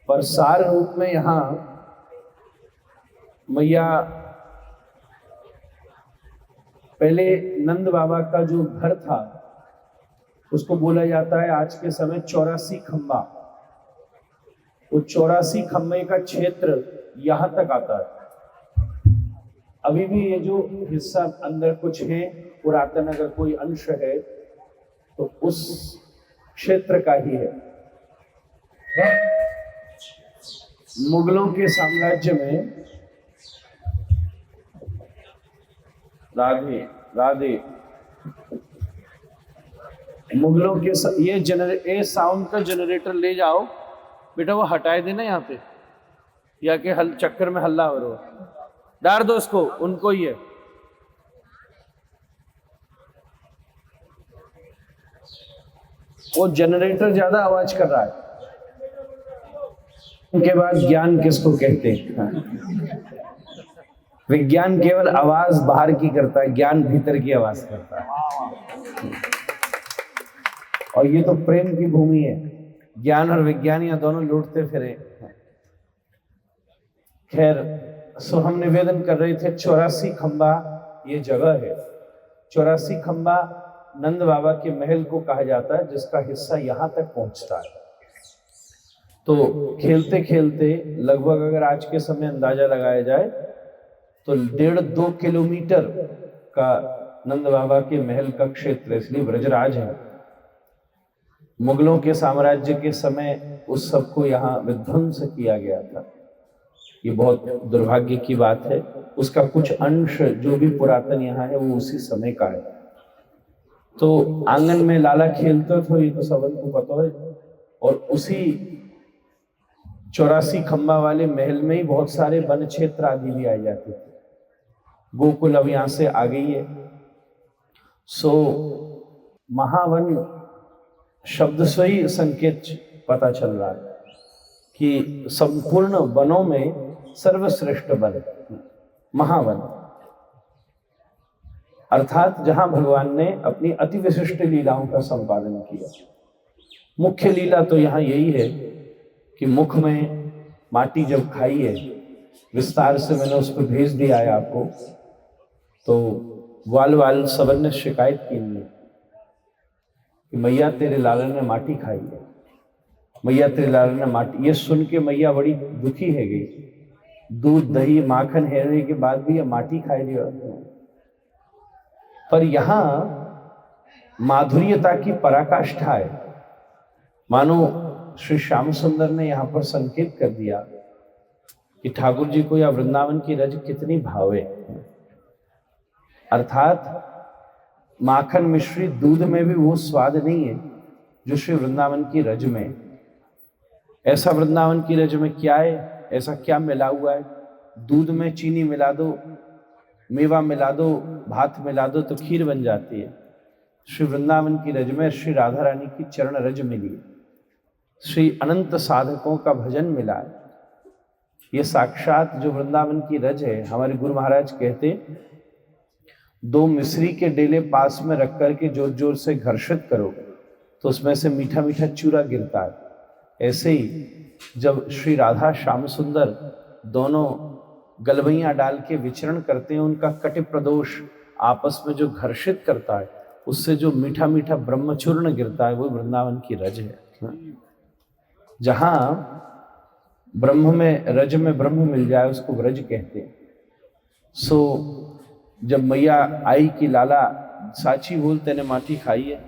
पर सार रूप में यहाँ मैया, पहले नंद बाबा का जो घर था उसको बोला जाता है आज के समय 84 खंबा। वो 84 खंबे का क्षेत्र यहाँ तक आता है। अभी भी ये जो हिस्सा अंदर कुछ है पुरातन, अगर कोई अंश है तो उस क्षेत्र का ही है। मुगलों के साम्राज्य में, राधे राधे, मुगलों के ये साउंड का जनरेटर ले जाओ बेटा, वो हटाए देना यहाँ पे, या के चक्कर में हल्ला हो रहा। डाल दो उसको, उनको ही है। वो जनरेटर ज्यादा आवाज कर रहा है। उनके बाद ज्ञान किसको कहते हैं? विज्ञान केवल आवाज बाहर की करता है, ज्ञान भीतर की आवाज करता है। और ये तो प्रेम की भूमि है, ज्ञान और विज्ञान यहाँ दोनों लूटते फिरे। खैर, सो हम निवेदन कर रहे थे 84 खंबा ये जगह है। 84 खंबा नंद बाबा के महल को कहा जाता है, जिसका हिस्सा यहाँ तक पहुंचता है। तो खेलते खेलते लगभग अगर आज के समय अंदाजा लगाया जाए तो 1.5-2 किलोमीटर का नंद बाबा के महल का क्षेत्र, इसलिए ब्रजराज है। मुगलों के साम्राज्य के समय उस सबको यहाँ विध्वंस किया गया था। ये बहुत दुर्भाग्य की बात है। उसका कुछ अंश जो भी पुरातन यहाँ है वो उसी समय का है। तो आंगन में लाला खेलते थे, ये तो सबन को पता है। और उसी 84 खंबा वाले महल में ही बहुत सारे वन क्षेत्र आदि भी आए जाते थे। गोकुल अब यहाँ से आ गई है। सो महावन शब्द से ही संकेत पता चल रहा है कि संपूर्ण वनों में सर्वश्रेष्ठ वन महावन, अर्थात जहां भगवान ने अपनी अति विशिष्ट लीलाओं का संपादन किया। मुख्य लीला तो यहाँ यही है कि मुख में माटी जब खाई है, विस्तार से मैंने उस पर भेज दिया है आपको। तो वाल सबन ने शिकायत की है कि मैया तेरे लाला ने माटी खाई है, मैया तेरे लाला ने माटी। ये सुन के मैया बड़ी दुखी है गई। दूध दही माखन हेरने के बाद भी ये माटी खाई लिया। पर यहाँ माधुर्यता की पराकाष्ठा है। मानो श्री श्याम सुंदर ने यहाँ पर संकेत कर दिया कि ठाकुर जी को या वृंदावन की रज कितनी भावे। अर्थात माखन मिश्रित दूध में भी वो स्वाद नहीं है जो श्री वृंदावन की रज में है। ऐसा वृंदावन की रज में क्या है, ऐसा क्या मिला हुआ है? दूध में चीनी मिला दो, मेवा मिला दो, भात मिला दो तो खीर बन जाती है। श्री वृंदावन की रज में श्री राधा रानी की चरण रज मिली है, श्री अनंत साधकों का भजन मिला है। ये साक्षात जो वृंदावन की रज है, हमारे गुरु महाराज कहते, दो मिश्री के डेले पास में रख करके जोर जोर से घर्षित करो तो उसमें से मीठा मीठा चूरा गिरता है। ऐसे ही जब श्री राधा श्याम सुंदर दोनों गलबैयां डाल के विचरण करते हैं, उनका कटि प्रदोष आपस में जो घर्षित करता है, उससे जो मीठा मीठा ब्रह्मचूर्ण गिरता है, वो वृंदावन की रज है। जहां ब्रह्म में रज में ब्रह्म मिल जाए उसको व्रज कहते हैं। सो जब मैया आई कि लाला साची बोल तेने माटी खाई है,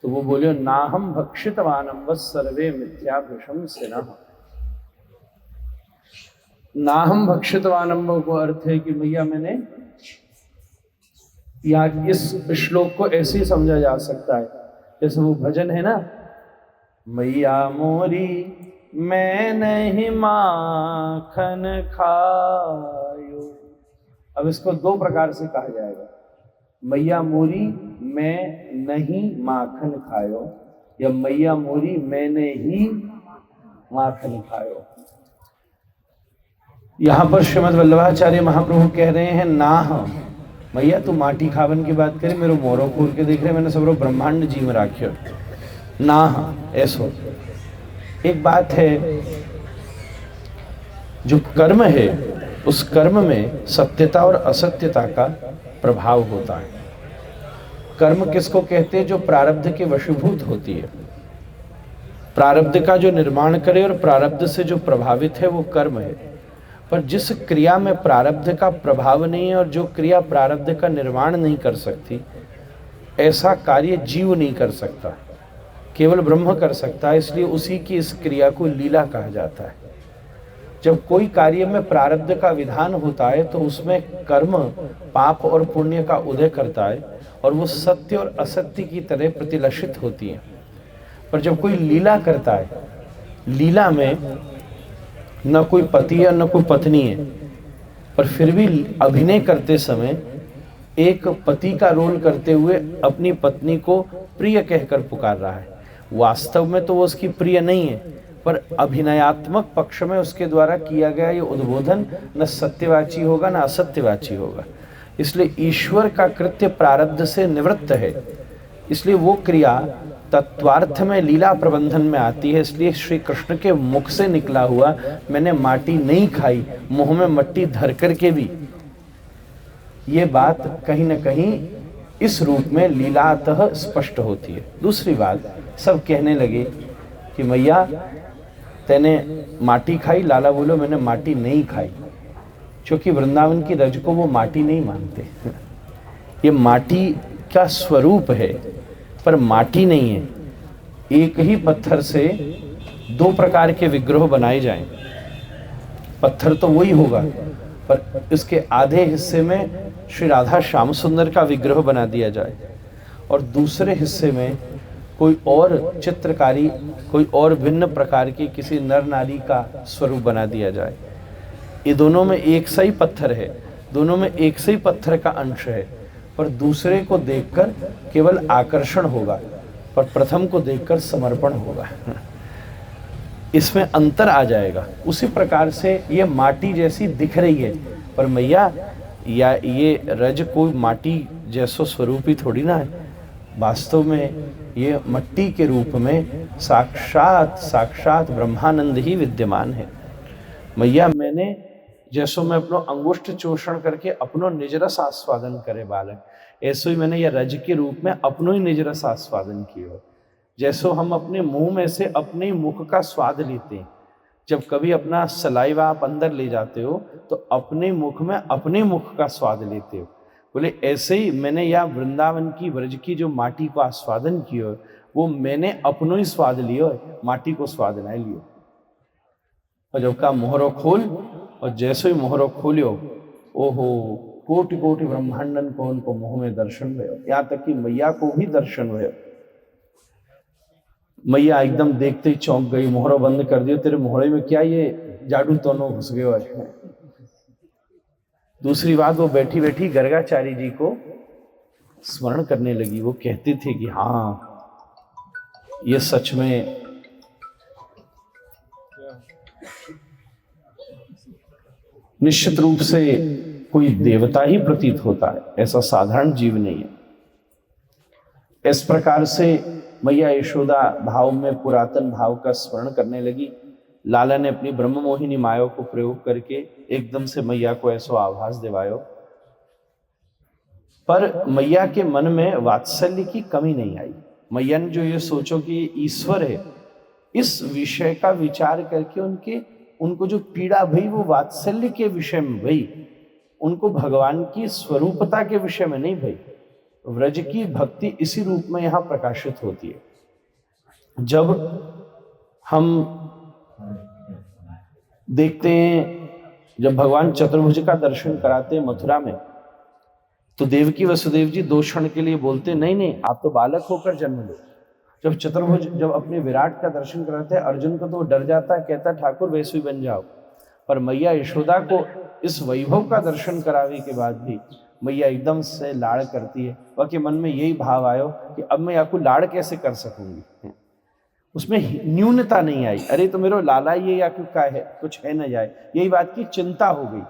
तो वो बोले ना हम भक्षितवानम वस सर्वे मिथ्या भृशम से ना हम भक्षितवानम को अर्थ है कि मैया मैंने, या इस श्लोक को ऐसे ही समझा जा सकता है जैसे वो भजन है ना, मैया मोरी मैं नहीं माखन खायो। अब इसको दो प्रकार से कहा जाएगा, मैया मोरी मैं नहीं माखन खायो, या मैया मोरी मैंने ही माखन खायो। यहां पर श्रीमद् वल्लभाचार्य महाप्रभु कह रहे हैं ना हम मैया तू माटी खावन की बात करे, मेरो मोरो खूर के देख रहे, मैंने सबरो ब्रह्मांड जी में राख्यो ना ऐसो। एक बात है, जो कर्म है उस कर्म में सत्यता और असत्यता का प्रभाव होता है। कर्म किसको कहते हैं? जो प्रारब्ध के वशीभूत होती है। प्रारब्ध का जो निर्माण करे और प्रारब्ध से जो प्रभावित है वो कर्म है। पर जिस क्रिया में प्रारब्ध का प्रभाव नहीं है और जो क्रिया प्रारब्ध का निर्माण नहीं कर सकती, ऐसा कार्य जीव नहीं कर सकता, केवल ब्रह्म कर सकता है। इसलिए उसी की इस क्रिया को लीला कहा जाता है। जब कोई कार्य में प्रारब्ध का विधान होता है तो उसमें कर्म पाप और पुण्य का उदय करता है और वो सत्य और असत्य की तरह प्रतिलक्षित होती है। पर जब कोई लीला करता है, लीला में न कोई पति है न कोई पत्नी है, पर फिर भी अभिनय करते समय एक पति का रोल करते हुए अपनी पत्नी को प्रिय कहकर पुकार रहा है। वास्तव में तो वो उसकी प्रिय नहीं है, पर अभिनयात्मक पक्ष में उसके द्वारा किया गया ये उद्बोधन न सत्यवाची होगा न असत्यवाची होगा। इसलिए ईश्वर का कृत्य प्रारब्ध से निवृत्त है, इसलिए वो क्रिया तत्वार्थ में लीला प्रबंधन में आती है। इसलिए श्री कृष्ण के मुख से निकला हुआ मैंने माटी नहीं खाई, मुंह में मट्टी धर करके भी, ये बात कहीं न कहीं इस रूप में लीलातः स्पष्ट होती है। दूसरी बात, सब कहने लगे कि मैया तेने माटी खाई, लाला बोलो मैंने माटी नहीं खाई, क्योंकि वृंदावन की रज को वो माटी नहीं मानते। ये माटी का स्वरूप है पर माटी नहीं है। एक ही पत्थर से दो प्रकार के विग्रह बनाए जाएं, पत्थर तो वही होगा, पर इसके आधे हिस्से में श्री राधा श्याम सुंदर का विग्रह बना दिया जाए और दूसरे हिस्से में कोई और चित्रकारी, कोई और भिन्न प्रकार की किसी नर नारी का स्वरूप बना दिया जाए। ये दोनों में एक सा ही पत्थर है, दोनों में एक से ही पत्थर का अंश है, पर दूसरे को देखकर केवल आकर्षण होगा, पर प्रथम को देखकर समर्पण होगा। इसमें अंतर आ जाएगा। उसी प्रकार से ये माटी जैसी दिख रही है, पर मैया या ये रज कोई माटी जैसो स्वरूप ही थोड़ी ना है। वास्तव में ये मट्टी के रूप में साक्षात ब्रह्मानंद ही विद्यमान है। मैया मैंने जैसो मैं अपनो अंगुष्ठ चोषण करके अपनो निजरस आस्वादन करे बालक, ऐसो ही मैंने यह रज के रूप में अपनो ही निजरस आस्वादन किया। जैसो हम अपने मुंह में से अपने मुख का स्वाद लेते हैं, जब कभी अपना सलाइवा आप अंदर ले जाते हो तो अपने मुख में अपने मुख का स्वाद लेते हो। बोले ऐसे ही मैंने यह वृंदावन की व्रज की जो माटी को आस्वादन किया, वो मैंने अपनो ही स्वाद लियो, माटी को स्वाद ना लियो। और जब का मोहरो खोल, और जैसे ही मोहरो खोलियो, ओहो कोटि कोटि ब्रह्मांडन को उनको मुंह में दर्शन भयो, यहाँ तक कि मैया को भी दर्शन भयो। मैया एकदम देखते ही चौंक गई, मोहरा बंद कर दियो, तेरे मोहरे में क्या ये जादू तोनो घुस गयो है। दूसरी बात, वो बैठी बैठी गर्गाचार्य जी को स्मरण करने लगी। वो कहते थे कि हाँ ये सच में निश्चित रूप से कोई देवता ही प्रतीत होता है, ऐसा साधारण जीव नहीं है। इस प्रकार से मैया यशोदा भाव में पुरातन भाव का स्मरण करने लगी। लाला ने अपनी ब्रह्म मोहिनी माया को प्रयोग करके एकदम से मैया को ऐसा आभास दिवायो, पर मैया के मन में वात्सल्य की कमी नहीं आई। मैया ने जो ये सोचो कि ईश्वर है, इस विषय का विचार करके उनको जो पीड़ा भई वो वात्सल्य के विषय में भई, उनको भगवान की स्वरूपता के विषय में नहीं भई। व्रज की भक्ति इसी रूप में यहाँ प्रकाशित होती है। जब हम देखते हैं, जब भगवान चतुर्भुज का दर्शन कराते हैं मथुरा में, तो देवकी वसुदेव जी 2 क्षण के लिए बोलते नहीं नहीं आप तो बालक होकर जन्म लो। जब चतुर्भुज जब अपने विराट का दर्शन कराते हैं अर्जुन को, तो वो डर जाता है, कहता ठाकुर वैसे ही बन जाओ। पर मैया यशोदा को इस वैभव का दर्शन करावे के बाद भी मैया एकदम से लाड़ करती है। वह के मन में यही भाव आयो कि अब मैं आपको लाड़ कैसे कर सकूंगी। उसमें न्यूनता नहीं आई, अरे तो मेरा लाला ये या क्यों का है, कुछ है न जाए, यही बात की चिंता हो गई।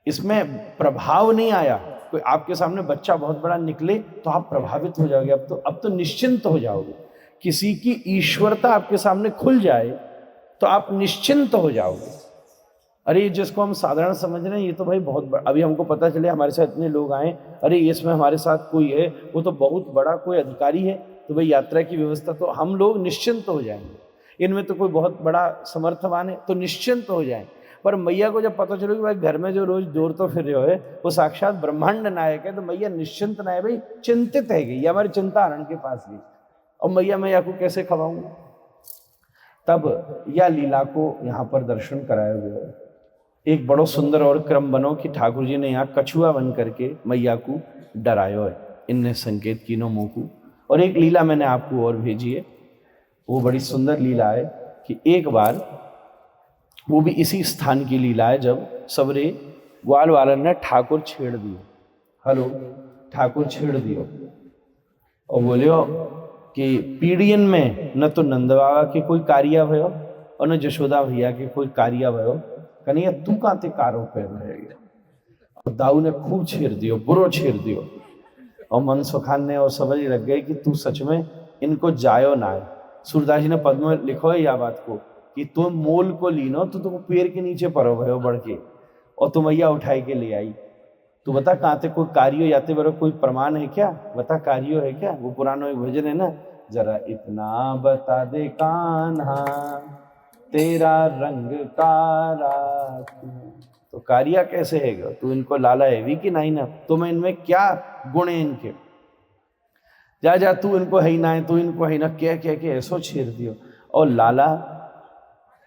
इसमें प्रभाव नहीं आया। कोई आपके सामने बच्चा बहुत बड़ा निकले तो आप प्रभावित हो जाओगे, अब तो निश्चिंत हो जाओगे। किसी की ईश्वरता आपके सामने खुल जाए तो आप निश्चिंत हो जाओगे। अरे जिसको हम साधारण समझ रहे हैं ये तो भाई बहुत बड़ा, अभी हमको पता चले हमारे साथ इतने लोग आए, अरे इसमें हमारे साथ कोई है वो तो बहुत बड़ा कोई अधिकारी है, तो भाई यात्रा की व्यवस्था, तो हम लोग निश्चिंत हो जाएंगे। इनमें तो कोई बहुत बड़ा समर्थवान है तो निश्चिंत हो जाए। पर मैया को जब पता चलो कि भाई घर में जो रोज दौड़ तो फिर रहे हो वो साक्षात ब्रह्मांड नायक है, तो मैया निश्चिंत ना है, भाई चिंतित है गई, ये हमारी चिंता हरण के पास गई। और मैया को कैसे खवाऊंगा। तब या लीला को यहाँ पर दर्शन कराया गया। एक बड़ो सुंदर और क्रम बनो कि ठाकुर जी ने यहाँ कछुआ बन करके मैया को डरायो है, इनने संकेत कीनो मुँह को। और एक लीला मैंने आपको और भेजी है, वो बड़ी सुंदर लीला है कि एक बार, वो भी इसी स्थान की लीला है, जब सबरे ग्वाल वालन ने ठाकुर छेड़ दियो, हेलो ठाकुर छेड़ दियो, और बोलियो कि पीड़ियन में न तो नंद बाबा के कोई कार्य भयो और न जशोदा भैया के कोई कार्य भयो, कन्हैया तू काते कारो पे रह गया। और दाऊ ने खूब छेड़ दियो, बुरो छेड़ दियो। और मनसुखान ने और सबरी लग गए कि तू सच में इनको जायो ना है। सूरदास जी ने पद्म में लिखो है या बात को कि तुम मोल को लीनो तो तुम पेड़ के नीचे परो भयो बढ़ के, और तुम मैया उठाई के ले आई। तू बता काते कोई कार्यो याते बरो कोई प्रमाण है क्या, बता कार्यो है क्या। वो पुराना एक भजन है ना, जरा इतना बता दे कान्हा तेरा रंग कारा, तो कार्य कैसे है, तू इनको लाला है भी कि नहीं ना, तुम्हें इनमें क्या गुण है इनके, जा तू इनको है ना है, तू इनको है ना, क्या क्या क्या ऐसो छेड़ दियो। और लाला,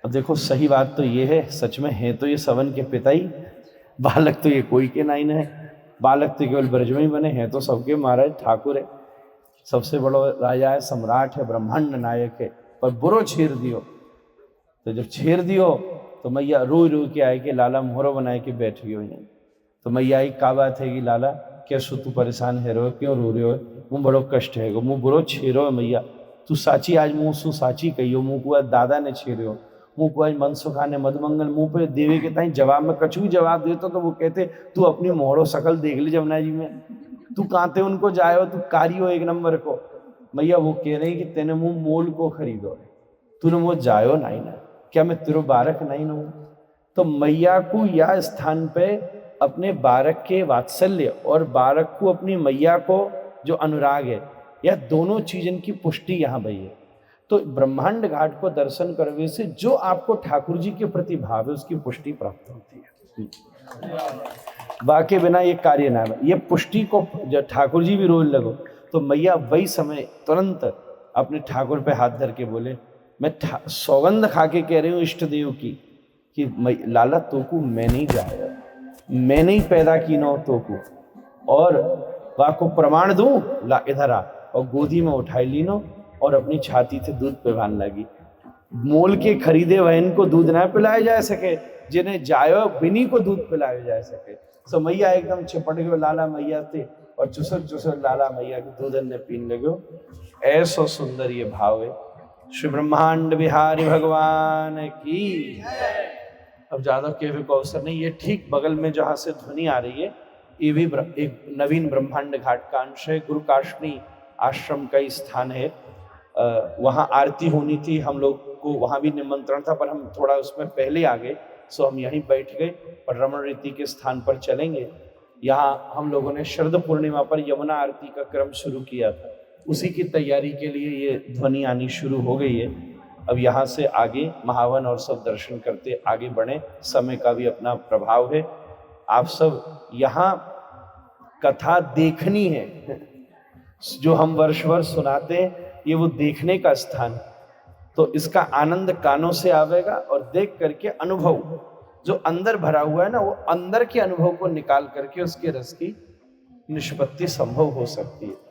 अब देखो सही बात तो ये है, सच में है तो ये सवन के पिता ही, बालक तो ये कोई के नहीं है, बालक तो केवल ब्रज में ही बने हैं, तो सबके महाराज ठाकुर है, सबसे बड़ा राजा है, सम्राट है, ब्रह्मांड नायक है, पर बुरो छेड़ दियो। तो जब छेड़ दियो तो मैया रोई रोई के आए कि लाला मोहरो बनाए के बैठ गई नहीं। तो मैया आई का बात है कि लाला क्या सो तू परेशान है रो, क्यों रो रहे हो, मुँह बड़ो कष्ट है, मुँह बुरो छेड़ो मैया, तू साची आज मुँह सु साची कहियो, मुँह को आज दादा ने छेड़ो, मुँह को आज मनसुखा ने मधुमंगल मुँह पे देवे के ताई जवाब में कछु भी जवाब देता तो वो कहते तू अपनी मोहरो शकल देख ले जमुना जी में, तू कांते उनको जायो, तू कारियो एक नंबर को। मैया वो कह रही कि तेने मुँह मोल को खरीदो, तूने वो जायो नहीं ना, क्या मैं तेरो बारक नहीं हूँ। तो मैया को या स्थान पे अपने बारक के वात्सल्य और बारक को अपनी मैया को जो अनुराग है, यह दोनों चीजों की पुष्टि यहाँ भई है। तो ब्रह्मांड घाट को दर्शन करने से जो आपको ठाकुर जी के प्रति भाव है उसकी पुष्टि प्राप्त होती है, बाकी बिना ये कार्य ना है। ये पुष्टि को जब ठाकुर जी भी रोज लगो तो मैया वही समय तुरंत अपने ठाकुर पे हाथ धर के बोले, मैं सौगंध खा के कह रही हूँ इष्ट देव की कि लाला तो को मैं नहीं जाया, मैंने ही पैदा की नो तो को, और वाको प्रमाण दूं, ला इधर आ, और गोदी में उठाई लीनो और अपनी छाती से दूध पिलाने लगी। मोल के खरीदे वहन को दूध ना पिलाया जा सके, जिन्हें जायो बिनी को दूध पिलाया जा सके। सो मैया एकदम चिपट गयो लाला मैया थे, और चुसर चुसर लाला मैया के दूध ने पीन लगे। ऐसो सुंदर ये भाव है। श्री ब्रह्मांड बिहारी भगवान की। अब ज्यादा कहने को अवसर नहीं, ये ठीक बगल में जहाँ से ध्वनि आ रही है, ये भी एक नवीन ब्रह्मांड घाट का अंश है। गुरु काशनी आश्रम का ही स्थान है। वहाँ आरती होनी थी, हम लोग को वहाँ भी निमंत्रण था, पर हम थोड़ा उसमें पहले आ गए, सो हम यहीं बैठ गए। पर रमण रीति के स्थान पर चलेंगे। यहाँ हम लोगों ने शरद पूर्णिमा पर यमुना आरती का क्रम शुरू किया था, उसी की तैयारी के लिए ये ध्वनि आनी शुरू हो गई है। अब यहाँ से आगे महावन और सब दर्शन करते आगे बढ़े। समय का भी अपना प्रभाव है। आप सब यहाँ कथा देखनी है, जो हम वर्ष वर्ष सुनाते हैं, ये वो देखने का स्थान। तो इसका आनंद कानों से आवेगा, और देख करके अनुभव जो अंदर भरा हुआ है ना, वो अंदर के अनुभव को निकाल करके उसके रस की निष्पत्ति संभव हो सकती है।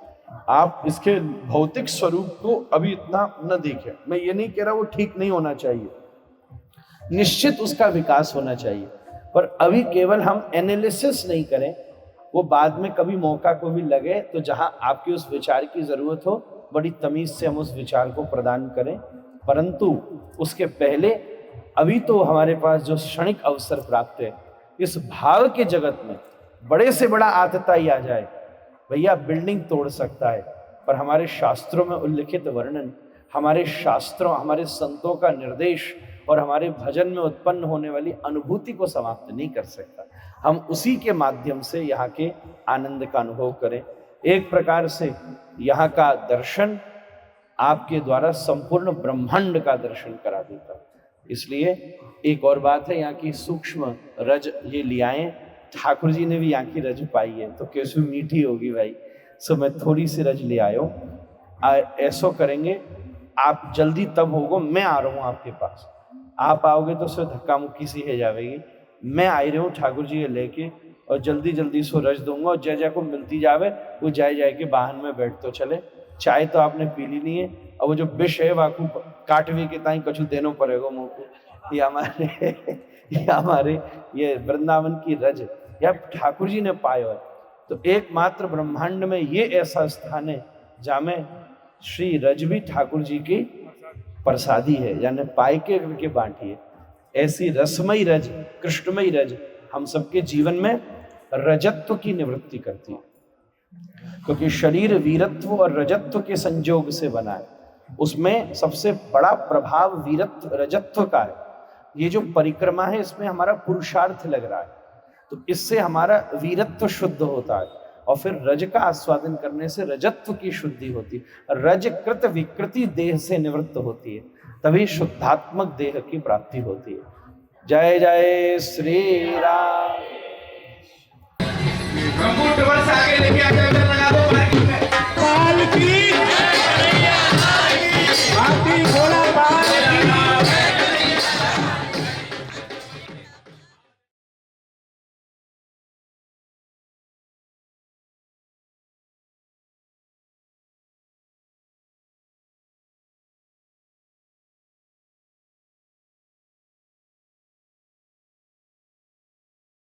आप इसके भौतिक स्वरूप को अभी इतना न देखें। मैं ये नहीं कह रहा वो ठीक नहीं होना चाहिए, निश्चित उसका विकास होना चाहिए, पर अभी केवल हम एनालिसिस नहीं करें। वो बाद में कभी मौका को भी लगे तो जहां आपकी उस विचार की जरूरत हो, बड़ी तमीज से हम उस विचार को प्रदान करें। परंतु उसके पहले अभी तो हमारे पास जो क्षणिक अवसर प्राप्त है, इस भाव के जगत में बड़े से बड़ा आतताई आ जाए, भैया बिल्डिंग तोड़ सकता है, पर हमारे शास्त्रों में उल्लिखित वर्णन, हमारे शास्त्रों, हमारे संतों का निर्देश और हमारे भजन में उत्पन्न होने वाली अनुभूति को समाप्त नहीं कर सकता। हम उसी के माध्यम से यहाँ के आनंद का अनुभव करें। एक प्रकार से यहाँ का दर्शन आपके द्वारा संपूर्ण ब्रह्मांड का दर्शन करा देता। इसलिए एक और बात है, यहाँ की सूक्ष्म रज ये ले आए। ठाकुर जी ने भी यहाँ की रज पाई है, तो कैसे मीठी होगी भाई। सो मैं थोड़ी सी रज ले आयो। ऐसो करेंगे, आप जल्दी तब होगो, मैं आ रहा हूँ आपके पास। आप आओगे तो सो धक्का मुक्की सी है जाएगी। मैं आ रहा हूँ ठाकुर जी लेके, और जल्दी जल्दी सो रज दूंगा, और जय जय को मिलती जावे, वो जाए जाए के वाहन में बैठ तो चले। चाय तो आपने पी ली नहीं है, और वो जो विष है वाकू काटवे के ताई कछु देनो पड़ेगा मुँह को। ये हमारे ये वृंदावन की रज या ठाकुर जी ने पायो है। तो एकमात्र ब्रह्मांड में ये ऐसा स्थान है जहाँ में श्री रज भी ठाकुर जी की प्रसादी है, यानी पाई के करके बांटी है। ऐसी रसमयी रज, कृष्णमयी रज हम सबके जीवन में रजत्व की निवृत्ति करती है, क्योंकि शरीर वीरत्व और रजत्व के संयोग से बना है। उसमें सबसे बड़ा प्रभाव वीरत्व रजत्व का है। ये जो परिक्रमा है, इसमें हमारा पुरुषार्थ लग रहा है, तो इससे हमारा वीरत्व शुद्ध होता है, और फिर रज का आस्वादन करने से रजत्व की शुद्धि होती है। रजकृत विकृति देह से निवृत्त होती है, तभी शुद्धात्मक देह की प्राप्ति होती है। जय जय श्री राम।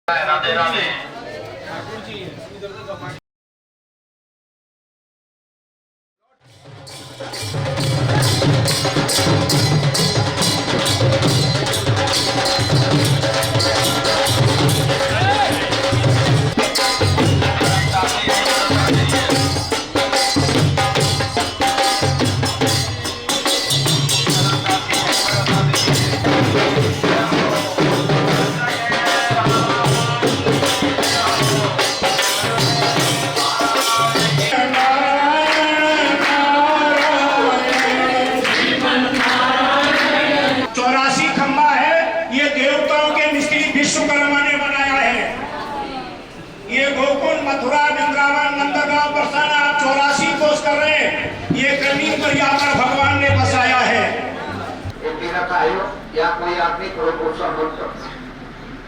राधे राधे। या कोई आदमी थोड़ा पोषण मत कर,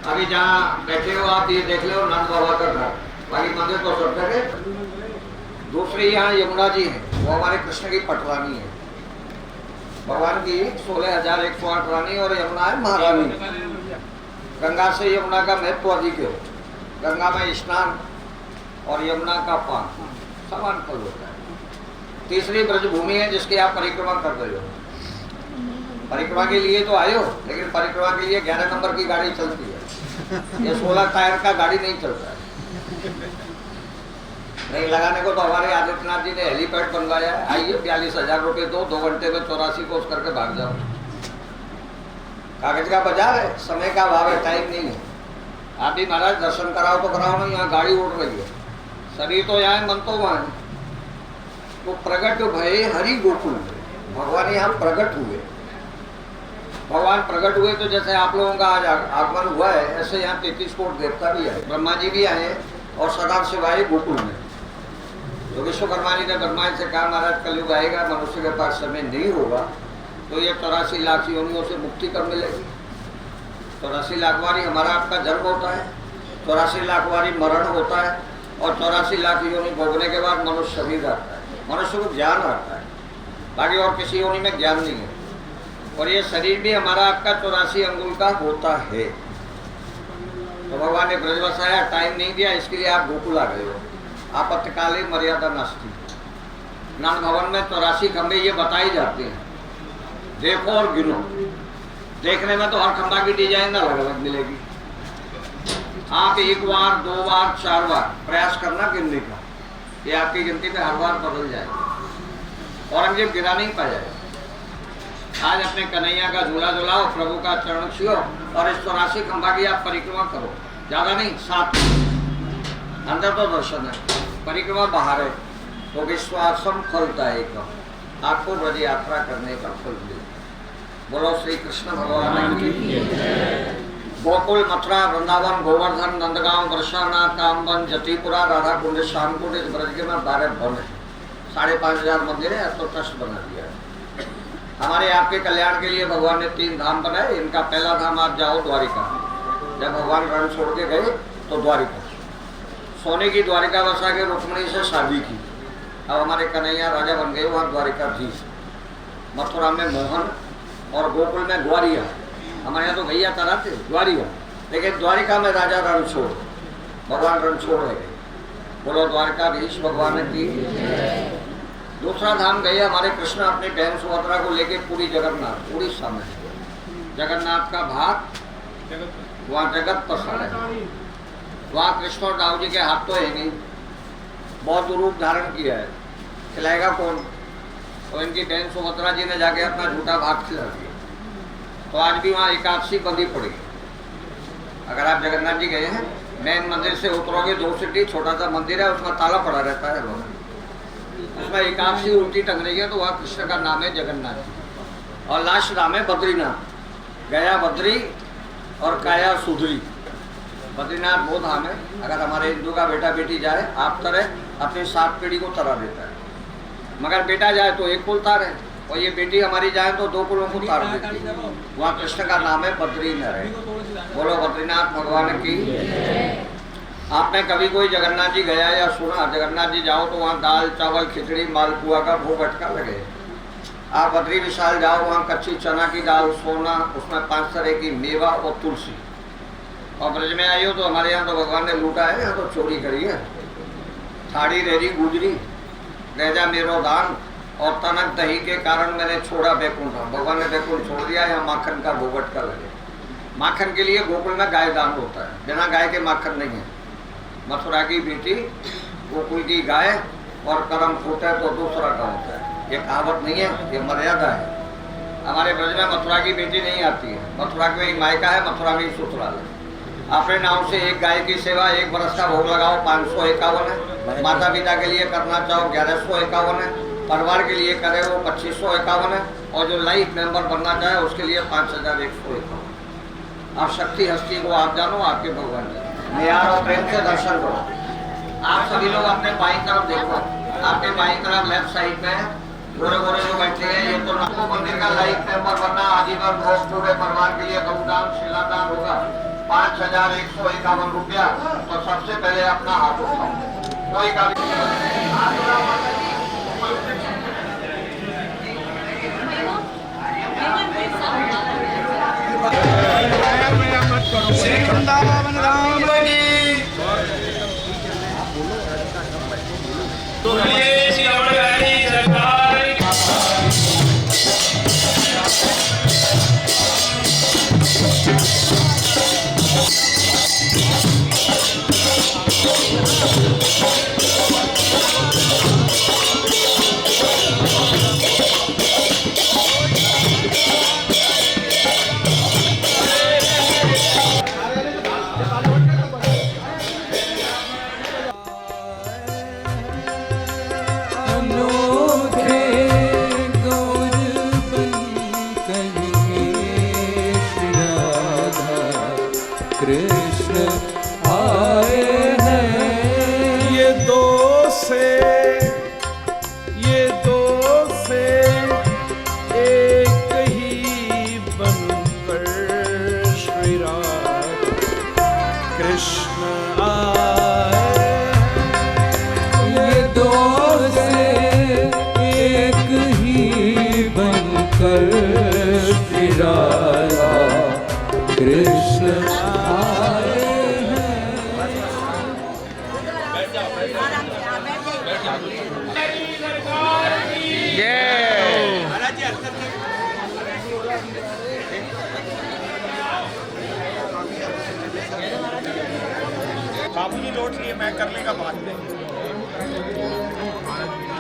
अभी जहाँ बैठे हो आप ये देख लो नंद बाबा का घर, बाकी मंदिर तो सब जगह। दूसरी यहाँ यमुना जी है, वो हमारे कृष्ण की पटरानी है, भगवान की 16,108 रानी, और यमुना है महारानी। गंगा से यमुना का महत्व अधिक है। गंगा में स्नान और यमुना का पान समान फल होता है। तीसरी ब्रजभूमि है जिसकी आप परिक्रमा कर रहे हो। परिक्रमा के लिए तो आए हो, लेकिन परिक्रमा के लिए 11 नंबर की गाड़ी चलती है, ये 16 टायर का गाड़ी नहीं चलता है। नहीं लगाने को तो हमारे आदित्यनाथ जी ने हेलीपैड बनवाया है। आइए 42,000 रुपये दो, 2 घंटे में 84 कोस करके भाग जाओ। कागज का बाजार है, समय का अभाव है, टाइम नहीं है। आप भी महाराज दर्शन कराओ तो कराओ ना, यहाँ गाड़ी उड़ रही है, शरीर तो यहाँ है, मन तो वहाँ है। तो प्रकट भये हरि गोकुल में, भगवान यहाँ प्रकट हुए। भगवान प्रकट हुए तो जैसे आप लोगों का आज आगमन हुआ है, ऐसे यहाँ 33 कोट देवता भी आए, ब्रह्मा जी भी आए और सदा शिव आए गोकुल में। तो विश्वकर्मा जी ने ब्रह्मा जी से कहा महाराज कलयुग आएगा, मनुष्य के पास समय नहीं होगा, तो ये 84 लाख योनियों से मुक्ति कब मिलेगी। 84 लाख बारी हमारा आपका जन्म होता है, 84 लाख बारी मरण होता है, और 84 लाख योनि भोगने के बाद मनुष्य शरीर आता है, मनुष्य को ज्ञान आता है। बाकी और किसी योनि में ज्ञान नहीं है। और ये शरीर भी हमारा आपका 84 अंगुल का होता है। तो भगवान ने ब्रज बसाया, टाइम नहीं दिया, इसके लिए आप गोकुल आ गए हो। आपत्तकालीन मर्यादा नास्ती। नंद भवन में 84 खंबे ये बताए जाते हैं, देखो और गिनो। देखने में तो हर खंबा की डिजाइन अलग अलग मिलेगी। आप 1 बार 2 बार 4 बार प्रयास करना गिनने का, ये आपकी गिनती में हर बार बदल जाएगा। औरंगजेब गिरा नहीं पाया। आज अपने कन्हैया का झूला झुलाओ, प्रभु का चरण छुओ, और इस 84 खंबा की आप परिक्रमा करो। ज्यादा नहीं, 7 अंदर तो दर्शन है, परिक्रमा बाहर है। तो विश्वासम फलता है, आपको ब्रज यात्रा करने का फल मिले। बोलो श्री कृष्ण भगवान की। गोकुल, मथुरा, वृंदावन, गोवर्धन, नंदगांव, वर्षानाथ, कामवन, जतिपुरा, राधा कुंड, श्याम कुंड, इस ब्रज के में 12 वन है। 5,500 मंदिर है, तो ट्रस्ट बना दिया है। हमारे आपके कल्याण के लिए भगवान ने 3 धाम बनाए। इनका पहला धाम आप जाओ द्वारिका। जब भगवान रण छोड़ के गए तो द्वारिका, सोने की द्वारिका बसा के रुक्मिणी से शादी की। अब हमारे कन्हैया राजा बन गए, वहाँ द्वारिकाधीश। मथुरा में मोहन और गोकुल में ग्वारिया। हमारे यहाँ तो भैया तरह थे द्वारिका, लेकिन द्वारिका में राजा रणछोड़, भगवान रणछोड़ है। बोलो द्वारकाधीश भगवान की। दूसरा धाम गए हमारे कृष्ण अपने बहन सुभद्रा को लेके पूरी जगन्नाथ, उड़ीसा में। जगन्नाथ का भाग वहाँ जगत पसंद है। वहाँ कृष्ण और दाऊ जी के हाथ तो है नहीं, बहुत रूप धारण किया है, खिलाएगा कौन। तो इनकी बहन सुभद्रा जी ने जाके अपना झूठा भाग खिला दिया। तो आज भी वहाँ एकादशी बंदी पड़ी। अगर आप जगन्नाथ जी गए हैं, मेन मंदिर से उतरोगे 2 सीढ़ी, छोटा सा मंदिर है, उसमें ताला पड़ा रहता है लोग, उसमें एकादशी उल्टी टंग रही है, तो वहाँ कृष्ण का नाम है जगन्नाथ जी। और लास्ट नाम है बद्रीनाथ। गया बद्री और काया सुधरी। बद्रीनाथ वो धाम है, अगर हमारे हिंदू का बेटा बेटी जाए, आप तरह अपनी 7 पीढ़ी को तरा देता है। मगर बेटा जाए तो 1 कुल तारे, और ये बेटी हमारी जाए तो 2 कुलों को तार देती है। वहाँ कृष्ण का नाम है बद्रीनाथ। बोलो बद्रीनाथ भगवान की। आपने कभी कोई जगन्नाथ जी गया या सुना? जगन्नाथ जी जाओ तो वहाँ दाल चावल खिचड़ी मालपुआ का भोग अटका लगे। आप बद्री विशाल जाओ, वहाँ कच्ची चना की दाल, सोना, उसमें 5 तरह की मेवा और तुलसी। और ब्रज में आई हो तो हमारे यहाँ तो भगवान ने लूटा है, यहाँ तो चोरी करी है। थाड़ी रेरी गुजरी, गैजा मेरो दान, और तनक दही के कारण मैंने छोड़ा बैकुंठ। भगवान ने बैकुंठ छोड़ दिया, यहाँ माखन का भोग अटका लगे। माखन के लिए गोकुल में गाय दान होता है, बिना गाय के माखन नहीं है। मथुरा की बेटी गोकुल की गाय, और कर्म फूटे तो दूसरा का होता है। ये कहावत नहीं है, ये मर्यादा है। हमारे ब्रज में मथुरा की बेटी नहीं आती है। मथुरा की वही मायका है, मथुरा में ही ससुराल है। अपने नाम से 1 गाय की सेवा 1 बरस का भोग लगाओ, 551 है। माता पिता के लिए करना चाहो 1151 है। परिवार के लिए करे वो 2551 है। और जो लाइफ मेंबर बनना चाहे उसके लिए 5151। आप शक्ति हस्ती को आप जानो, आपके भगवान जानो। प्यार और प्रेम से दर्शन करो। आप सभी लोग अपने बाईं तरफ देखो, आपके बाईं तरफ लेफ्ट साइड में गोरे गोरे जो बैठे हैं, ये तो आपको मंदिर का लाइफ मेंबर बनना, आजीवन भोग पूरे परिवार के लिए गौदान शिलादान होगा। 5,151 रुपया। तो सबसे पहले अपना हाथ उठाओ, कोई का भी वृंदावन धाम की कृष्ण आए हैं। ये दो से एक ही बनकर श्री राधा कृष्ण आए। ये दो से एक ही बनकर श्री राधा कृष्ण आए हैं। बाबूजी लौट लिए, मैं करने का बात नहीं।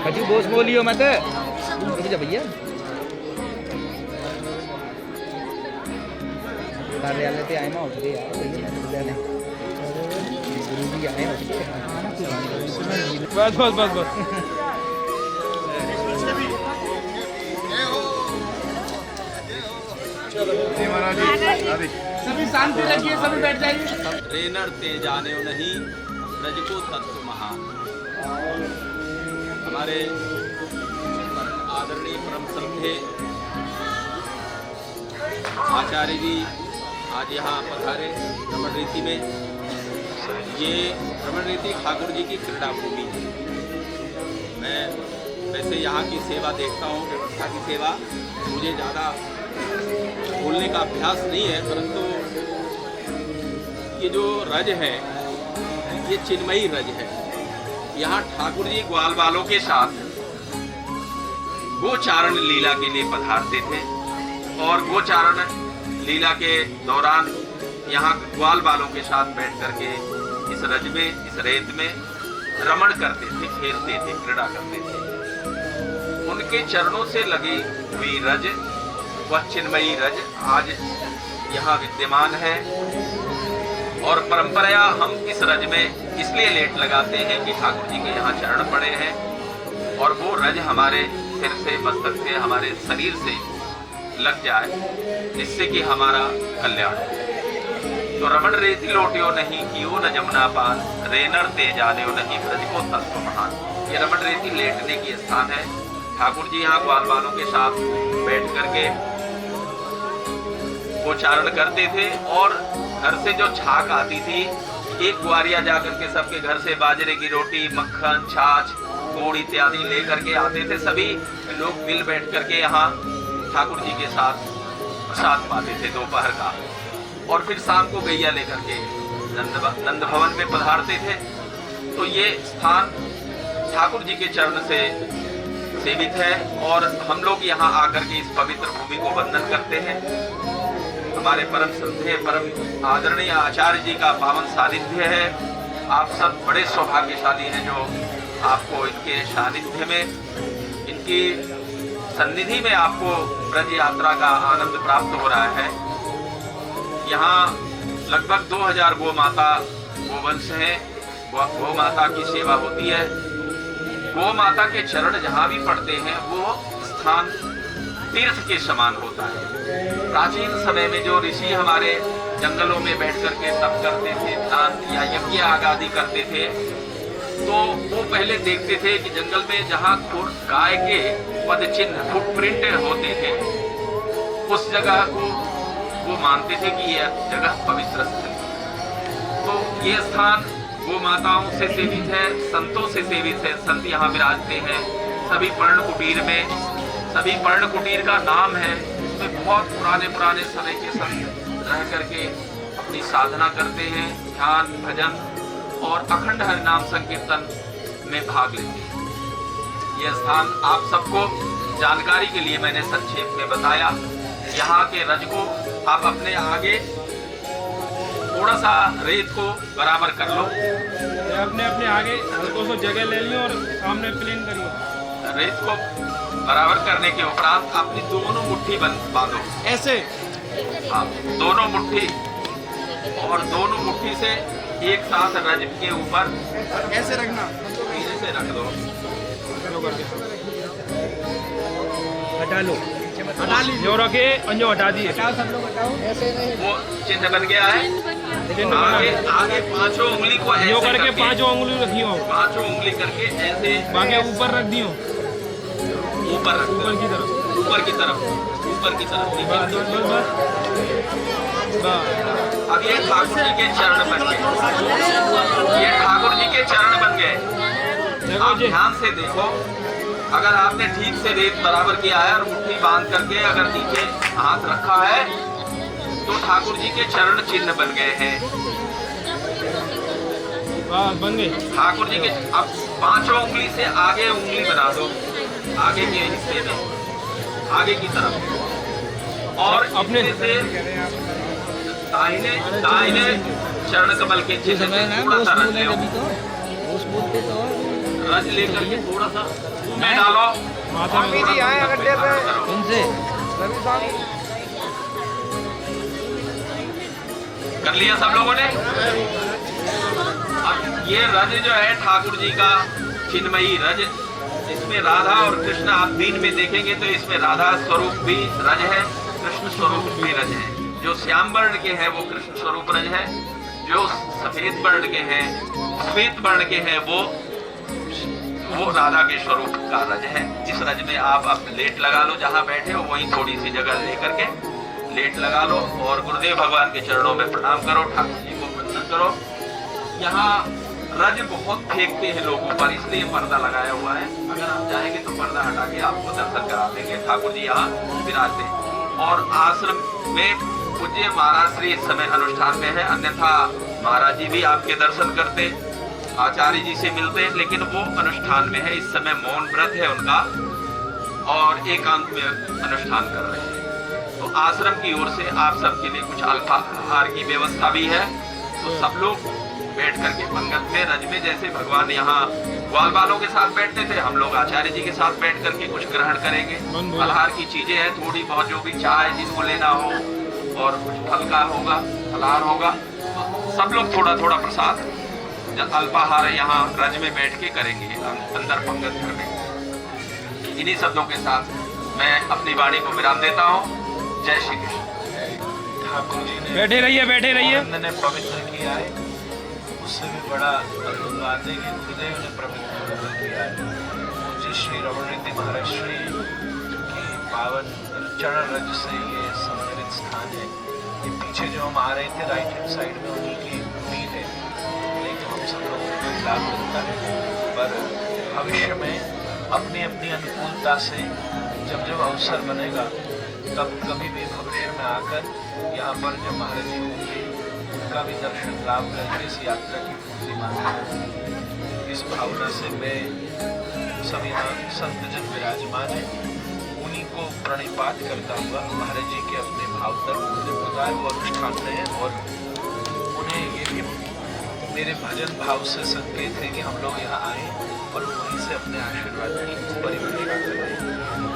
खजू बोस बोलियो मत रुक जा भैया। कार्यालय पे आए ना उठ गए यार भैया गुरु जी आए उठ गए। बस बस बस बस सभी शांति रखिए, सभी बैठ जाइए। रेनर ते जाने नहीं ब्रज को तत्व महान। हमारे आदरणीय परम श्रद्धेय आचार्य जी आज यहाँ पधारे रमण रीति में। ये रमण रीति ठाकुर जी की क्रीड़ा भूमि है। मैं वैसे यहाँ की सेवा देखता हूँ, व्यवस्था की सेवा। मुझे ज़्यादा बोलने का अभ्यास नहीं है, परंतु ये जो रज है ये चिन्मयी रज है। यहाँ ठाकुर जी ग्वाल बालों के साथ गोचारण लीला के लिए पधारते थे और गोचारण लीला के दौरान यहाँ ग्वाल बालों के साथ बैठ करके इस रज में, इस रेत में रमण करते थे, खेलते थे, क्रीड़ा करते थे। उनके चरणों से लगी हुई रज, वह चिन्मयी रज आज यहाँ विद्यमान है। और परंपराया हम इस रज में इसलिए लेट लगाते हैं कि ठाकुर जी के यहाँ चरण पड़े हैं और वो रज हमारे सिर से, मस्तक से, हमारे शरीर से लग जाए, जिससे कि हमारा कल्याण हो। तो रमण रेति लोटियो नहीं कियो न जमुना पान, रेनर ते जाने नहीं ब्रज को तत्व महान। ये रमण रेति लेटने की स्थान है। ठाकुर जी यहाँ ग्वाल बालों के साथ बैठ करके गोचारण करते थे और घर से जो छाक आती थी, एक ग्वारिया जाकर के सबके घर से बाजरे की रोटी, मक्खन, छाछ, गुड़ इत्यादि लेकर के आते थे। सभी लोग मिल बैठ करके यहाँ ठाकुर जी के साथ प्रसाद पाते थे दोपहर का। और फिर शाम को गैया लेकर के नंद भवन में पधारते थे। तो ये स्थान ठाकुर जी के चरण से सेवित है और हम लोग यहाँ आकर के इस पवित्र भूमि को वंदन करते हैं। हमारे परम श्रद्धेय, परम आदरणीय आचार्य जी का पावन सानिध्य है। आप सब बड़े सौभाग्यशाली हैं जो आपको इनके सानिध्य में, इनकी सन्निधि में आपको ब्रज यात्रा का आनंद प्राप्त हो रहा है। यहाँ लगभग 2000 गो माता गोवंश हैं। गो माता की सेवा होती है। गो माता के चरण जहाँ भी पड़ते हैं वो स्थान तीर्थ के समान होता है। प्राचीन समय में जो ऋषि हमारे जंगलों में बैठ करके तप करते थे, ध्यान या यज्ञ आदि करते थे, तो वो पहले देखते थे कि जंगल में जहाँ गाय के पद चिन्ह, फुटप्रिंट होते थे, उस जगह को वो मानते थे कि यह जगह पवित्र स्थल है। तो ये स्थान गो माताओं से सेवित है, संतों से सेवित है। संत यहाँ विराजते हैं। सभी पर्ण कुटीर में, सभी पर्ण कुटीर का नाम है, इसमें बहुत पुराने समय के संत रह करके अपनी साधना करते हैं, ध्यान भजन और अखंड हरिनाम संकीर्तन में भाग लेते हैं। यह स्थान आप सबको जानकारी के लिए मैंने संक्षेप में बताया। यहाँ के रज को आप अपने आगे थोड़ा सा रेत को बराबर कर लो, अपने अपने आगे हल्को सो जगह ले लियो और सामने प्लेन करियो। रेत को बराबर करने के उपरांत अपनी दोनों मुट्ठी बांधो ऐसे, हाँ, दोनों मुट्ठी, और दोनों मुट्ठी से एक साथ रज के ऊपर ऐसे रखना, ऐसे रख दो, हटा लो, जो रखे जो हटा दिए, वो चिन्ह बन गया है। आगे पांचों उंगली को ऐसे करके पांचों उंगली रखियो, पांचों उंगली करके ऐसे बाकी ऊपर रख दियो, ऊपर की तरफ, ऊपर की तरफ। अब ये ठाकुर जी के चरण बन गए, ये ठाकुर जी के चरण बन गए। आप ध्यान से देखो, अगर आपने ठीक से रेत बराबर किया है और मुट्ठी बांध करके अगर नीचे हाथ रखा है तो ठाकुर जी के चरण चिन्ह बन गए हैं, बन गए ठाकुर जी के। अब पांचों उंगली से आगे उंगली बना दो, आगे के हिस्से में, आगे की तरफ, और अपने से दाहिने चरण कमल के चिन्ह में थोड़ा सा रज लो, रज लेकर के थोड़ा सा में डालो। जी आए अड्डे पे उनसे कर लिया सब लोगों ने। अब ये रज जो है ठाकुर जी का चिन्मयी रज, इसमें राधा और कृष्ण आप दिन में देखेंगे तो इसमें राधा स्वरूप भी रज है, कृष्ण स्वरूप भी रज है। जो श्याम वर्ण के हैं वो कृष्ण स्वरूप रज है, जो सफेद वर्ण के हैं, श्वेत वर्ण के हैं वो राधा के स्वरूप का रज है। इस रज में आप लेट लगा लो, जहाँ बैठे हो वहीं थोड़ी सी जगह लेकर के लेट लगा लो और गुरुदेव भगवान के चरणों में प्रणाम करो, ठाकुर जी को वंदन करो। यहाँ रज बहुत फेंकते हैं लोगों पर, इसलिए पर्दा लगाया हुआ है। अगर आप चाहेंगे तो पर्दा हटा के आपको दर्शन करा देंगे। ठाकुर जी यहाँ विराजते हैं और आश्रम में पूज्य महाराज श्री इस समय अनुष्ठान में है, अन्यथा महाराज जी भी आपके दर्शन करते, आचार्य जी से मिलते हैं, लेकिन वो अनुष्ठान में है। इस समय मौन व्रत है उनका और एकांत में अनुष्ठान कर रहे हैं। तो आश्रम की ओर से आप सबके लिए कुछ अल्पाहार की व्यवस्था भी है, तो सब लोग बैठ करके पंगत में रज में, जैसे भगवान यहाँ ग्वाल बालों के साथ बैठते थे, हम लोग आचार्य जी के साथ बैठ करके कुछ ग्रहण करेंगे। फलहार की चीजें हैं थोड़ी बहुत, जो भी चाय जिसको लेना हो, और कुछ फल का होगा, फलहार होगा, तो सब लोग थोड़ा थोड़ा प्रसाद अल्पाहार यहाँ रज में बैठ के करेंगे अंदर पंगत घर में। इन्हीं शब्दों के साथ मैं अपनी वाणी को विराम देता हूँ। जय श्री कृष्ण। ठाकुर जी ने बैठे रहिए ने पवित्र किया है, उससे भी बड़ा अद्भुत बात है कि गुरुदेव ने पवित्र किया है। मुझे श्री रमणीति महाराज श्री की पावन चरण रज से ये समर्पित स्थान है। ये पीछे जो हम आ रहे थे राइट हैंड साइड में, उन्हीं की उम्मीद है, लेकिन हम सब लोगों को लाभ मिलता है। पर भविष्य में अपनी अपनी अनुकूलता से जब अवसर बनेगा तब कभी भी भविष्य में आकर यहाँ पर जो महाराज जी होंगे उनका भी दर्शन लाभ करके इस यात्रा की पूर्ति मांगेंगे। इस भावना से मैं सभी संतजन विराजमान है, उन्हीं को प्रणिपात करता हुआ महाराज जी के अपने भाव तक बताए वो अनुष्ठान में है। और उन्हें ये भी मेरे भजन भाव से संकेत है कि हम लोग यहाँ आए और वहीं से अपने आशीर्वाद की परिभाषा करें।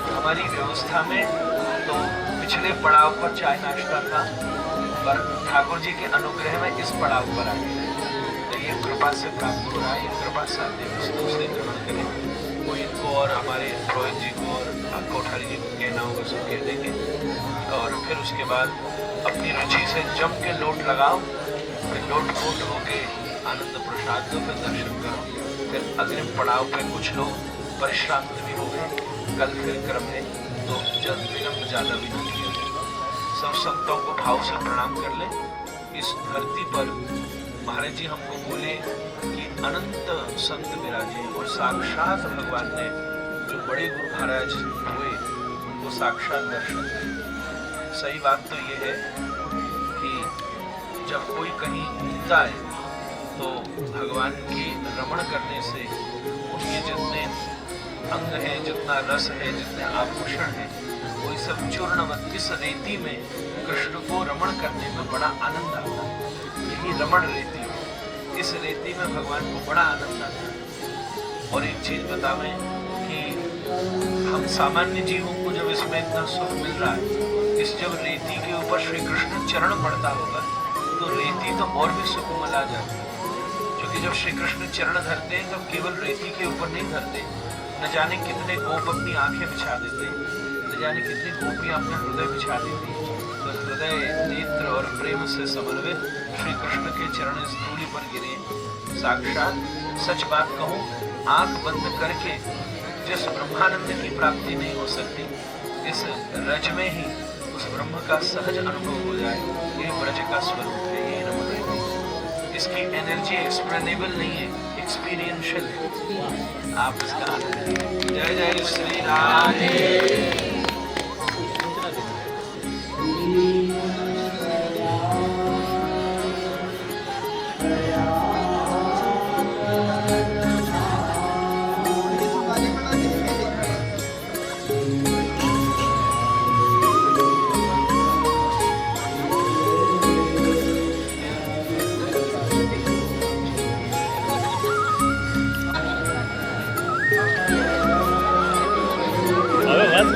हमारी व्यवस्था में तो पिछले पड़ाव पर चाय नाश्ता था, पर ठाकुर जी के अनुग्रह में इस पड़ाव पर आ गए। तो ये कृपा से प्राप्त हो रहा है, ये कृपा साध्य वस्तु से ग्रहण करें। वो इनको और हमारे रोहित जी को और कोठारी जी को कहना होगा, सब कह देंगे। और फिर उसके बाद अपनी रुचि से जम के लोट लगाओ, फिर लोट पोट होके आनंद प्रसाद दो, फिर दर्शन करो। फिर अग्रिम पड़ाव पे कुछ लोग परिश्रांत भी हो गए, कल फिर क्रम है, तो जल्द विलम्ब ज़्यादा भी नहीं किया। सब संतों को भाव से प्रणाम कर ले। इस धरती पर महाराज जी हमको बोले कि अनंत संत विराजे, और साक्षात भगवान ने जो बड़े गुरु महाराज हुए उनको साक्षात दर्शन दिए। सही बात तो ये है कि जब कोई कहीं घूमता है तो भगवान के रमण करने से उनके जितने अंग हैं, जितना रस है, जितने आभूषण हैं, वो सब चूर्णवत इस रेती में कृष्ण को रमण करने में बड़ा आनंद आता है। यही रमण रेती है, इस रेती में भगवान को बड़ा आनंद आता है। और एक चीज बतावें कि हम सामान्य जीवों को जब इसमें इतना सुख मिल रहा है, इस जब रेती के ऊपर श्री कृष्ण चरण पड़ता होगा तो रेती तो और भी सुखमय आ जाती है। क्योंकि जब श्री कृष्ण चरण धरते हैं तो केवल रेती के ऊपर नहीं धरते, न जाने कितने गोप अपनी आंखें बिछा देते, न जाने कितनी गोपियां अपने हृदय बिछा देती। तो हृदय, नेत्र और प्रेम से समन्वित श्री कृष्ण के चरण इस धूलि पर गिरे। साक्षात सच बात कहूँ, आंख बंद करके जिस ब्रह्मानंद की प्राप्ति नहीं हो सकती, इस रज में ही उस ब्रह्म का सहज अनुभव हो जाए, ये ब्रज का स्वरूप है, ये रमण है। इसकी एनर्जी एक्सप्लेनेबल नहीं है, एक्सपीरियंशियल है। आप इसका आनंद लीजिए। जय जय श्री राधे।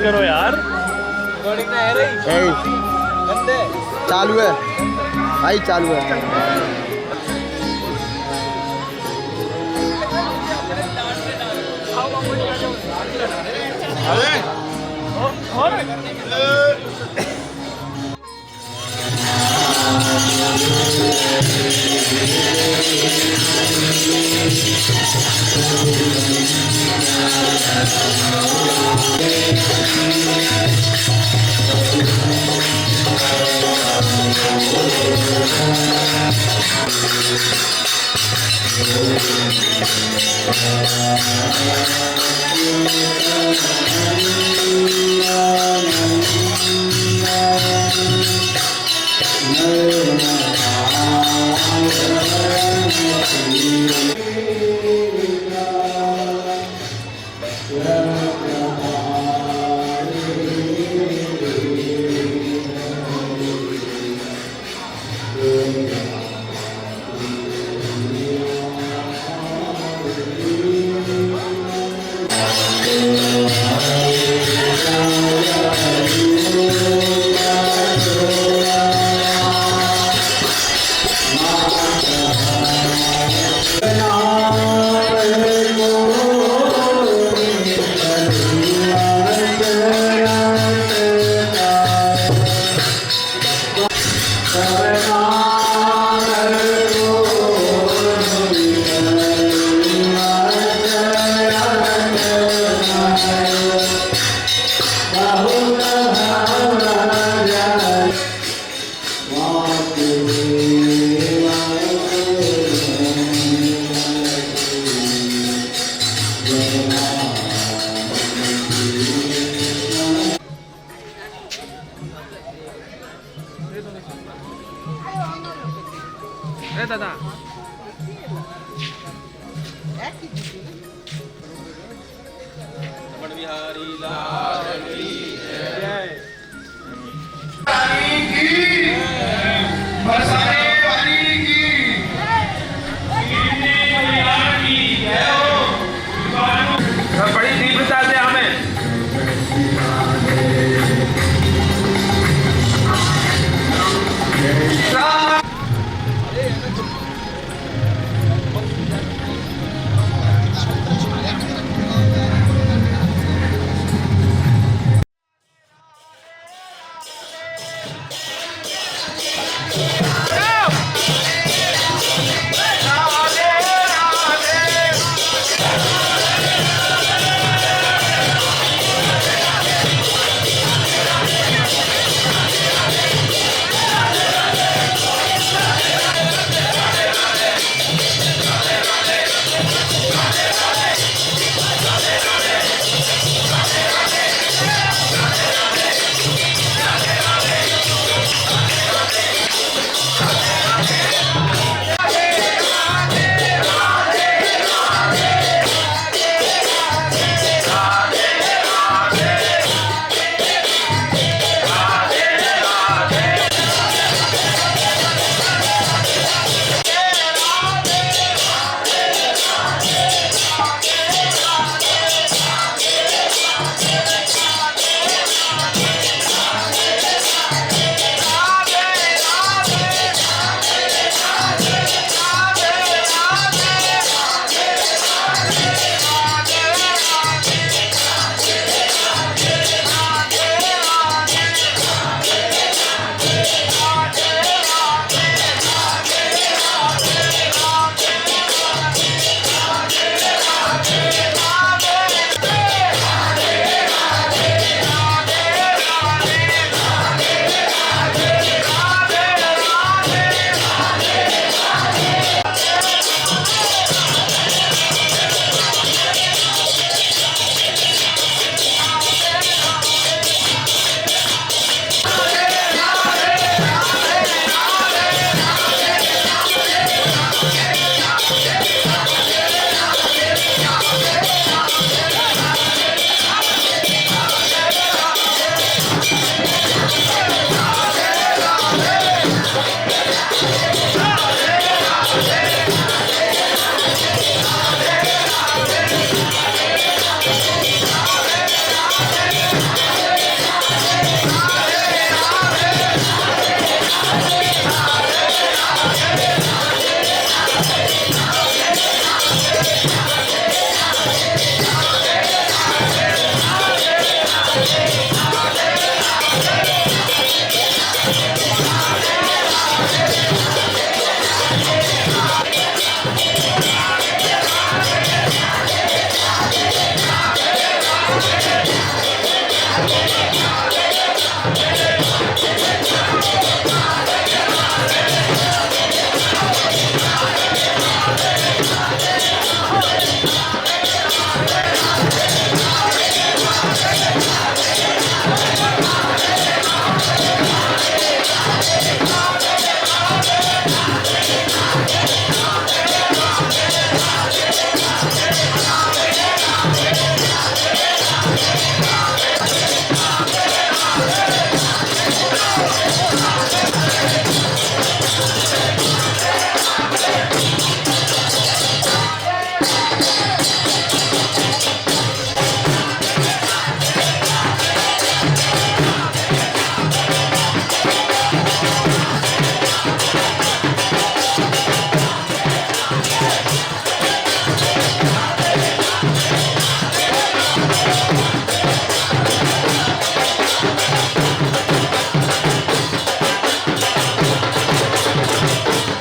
करो यार, चालू है भाई, चालू है। दादा बिहारी लाल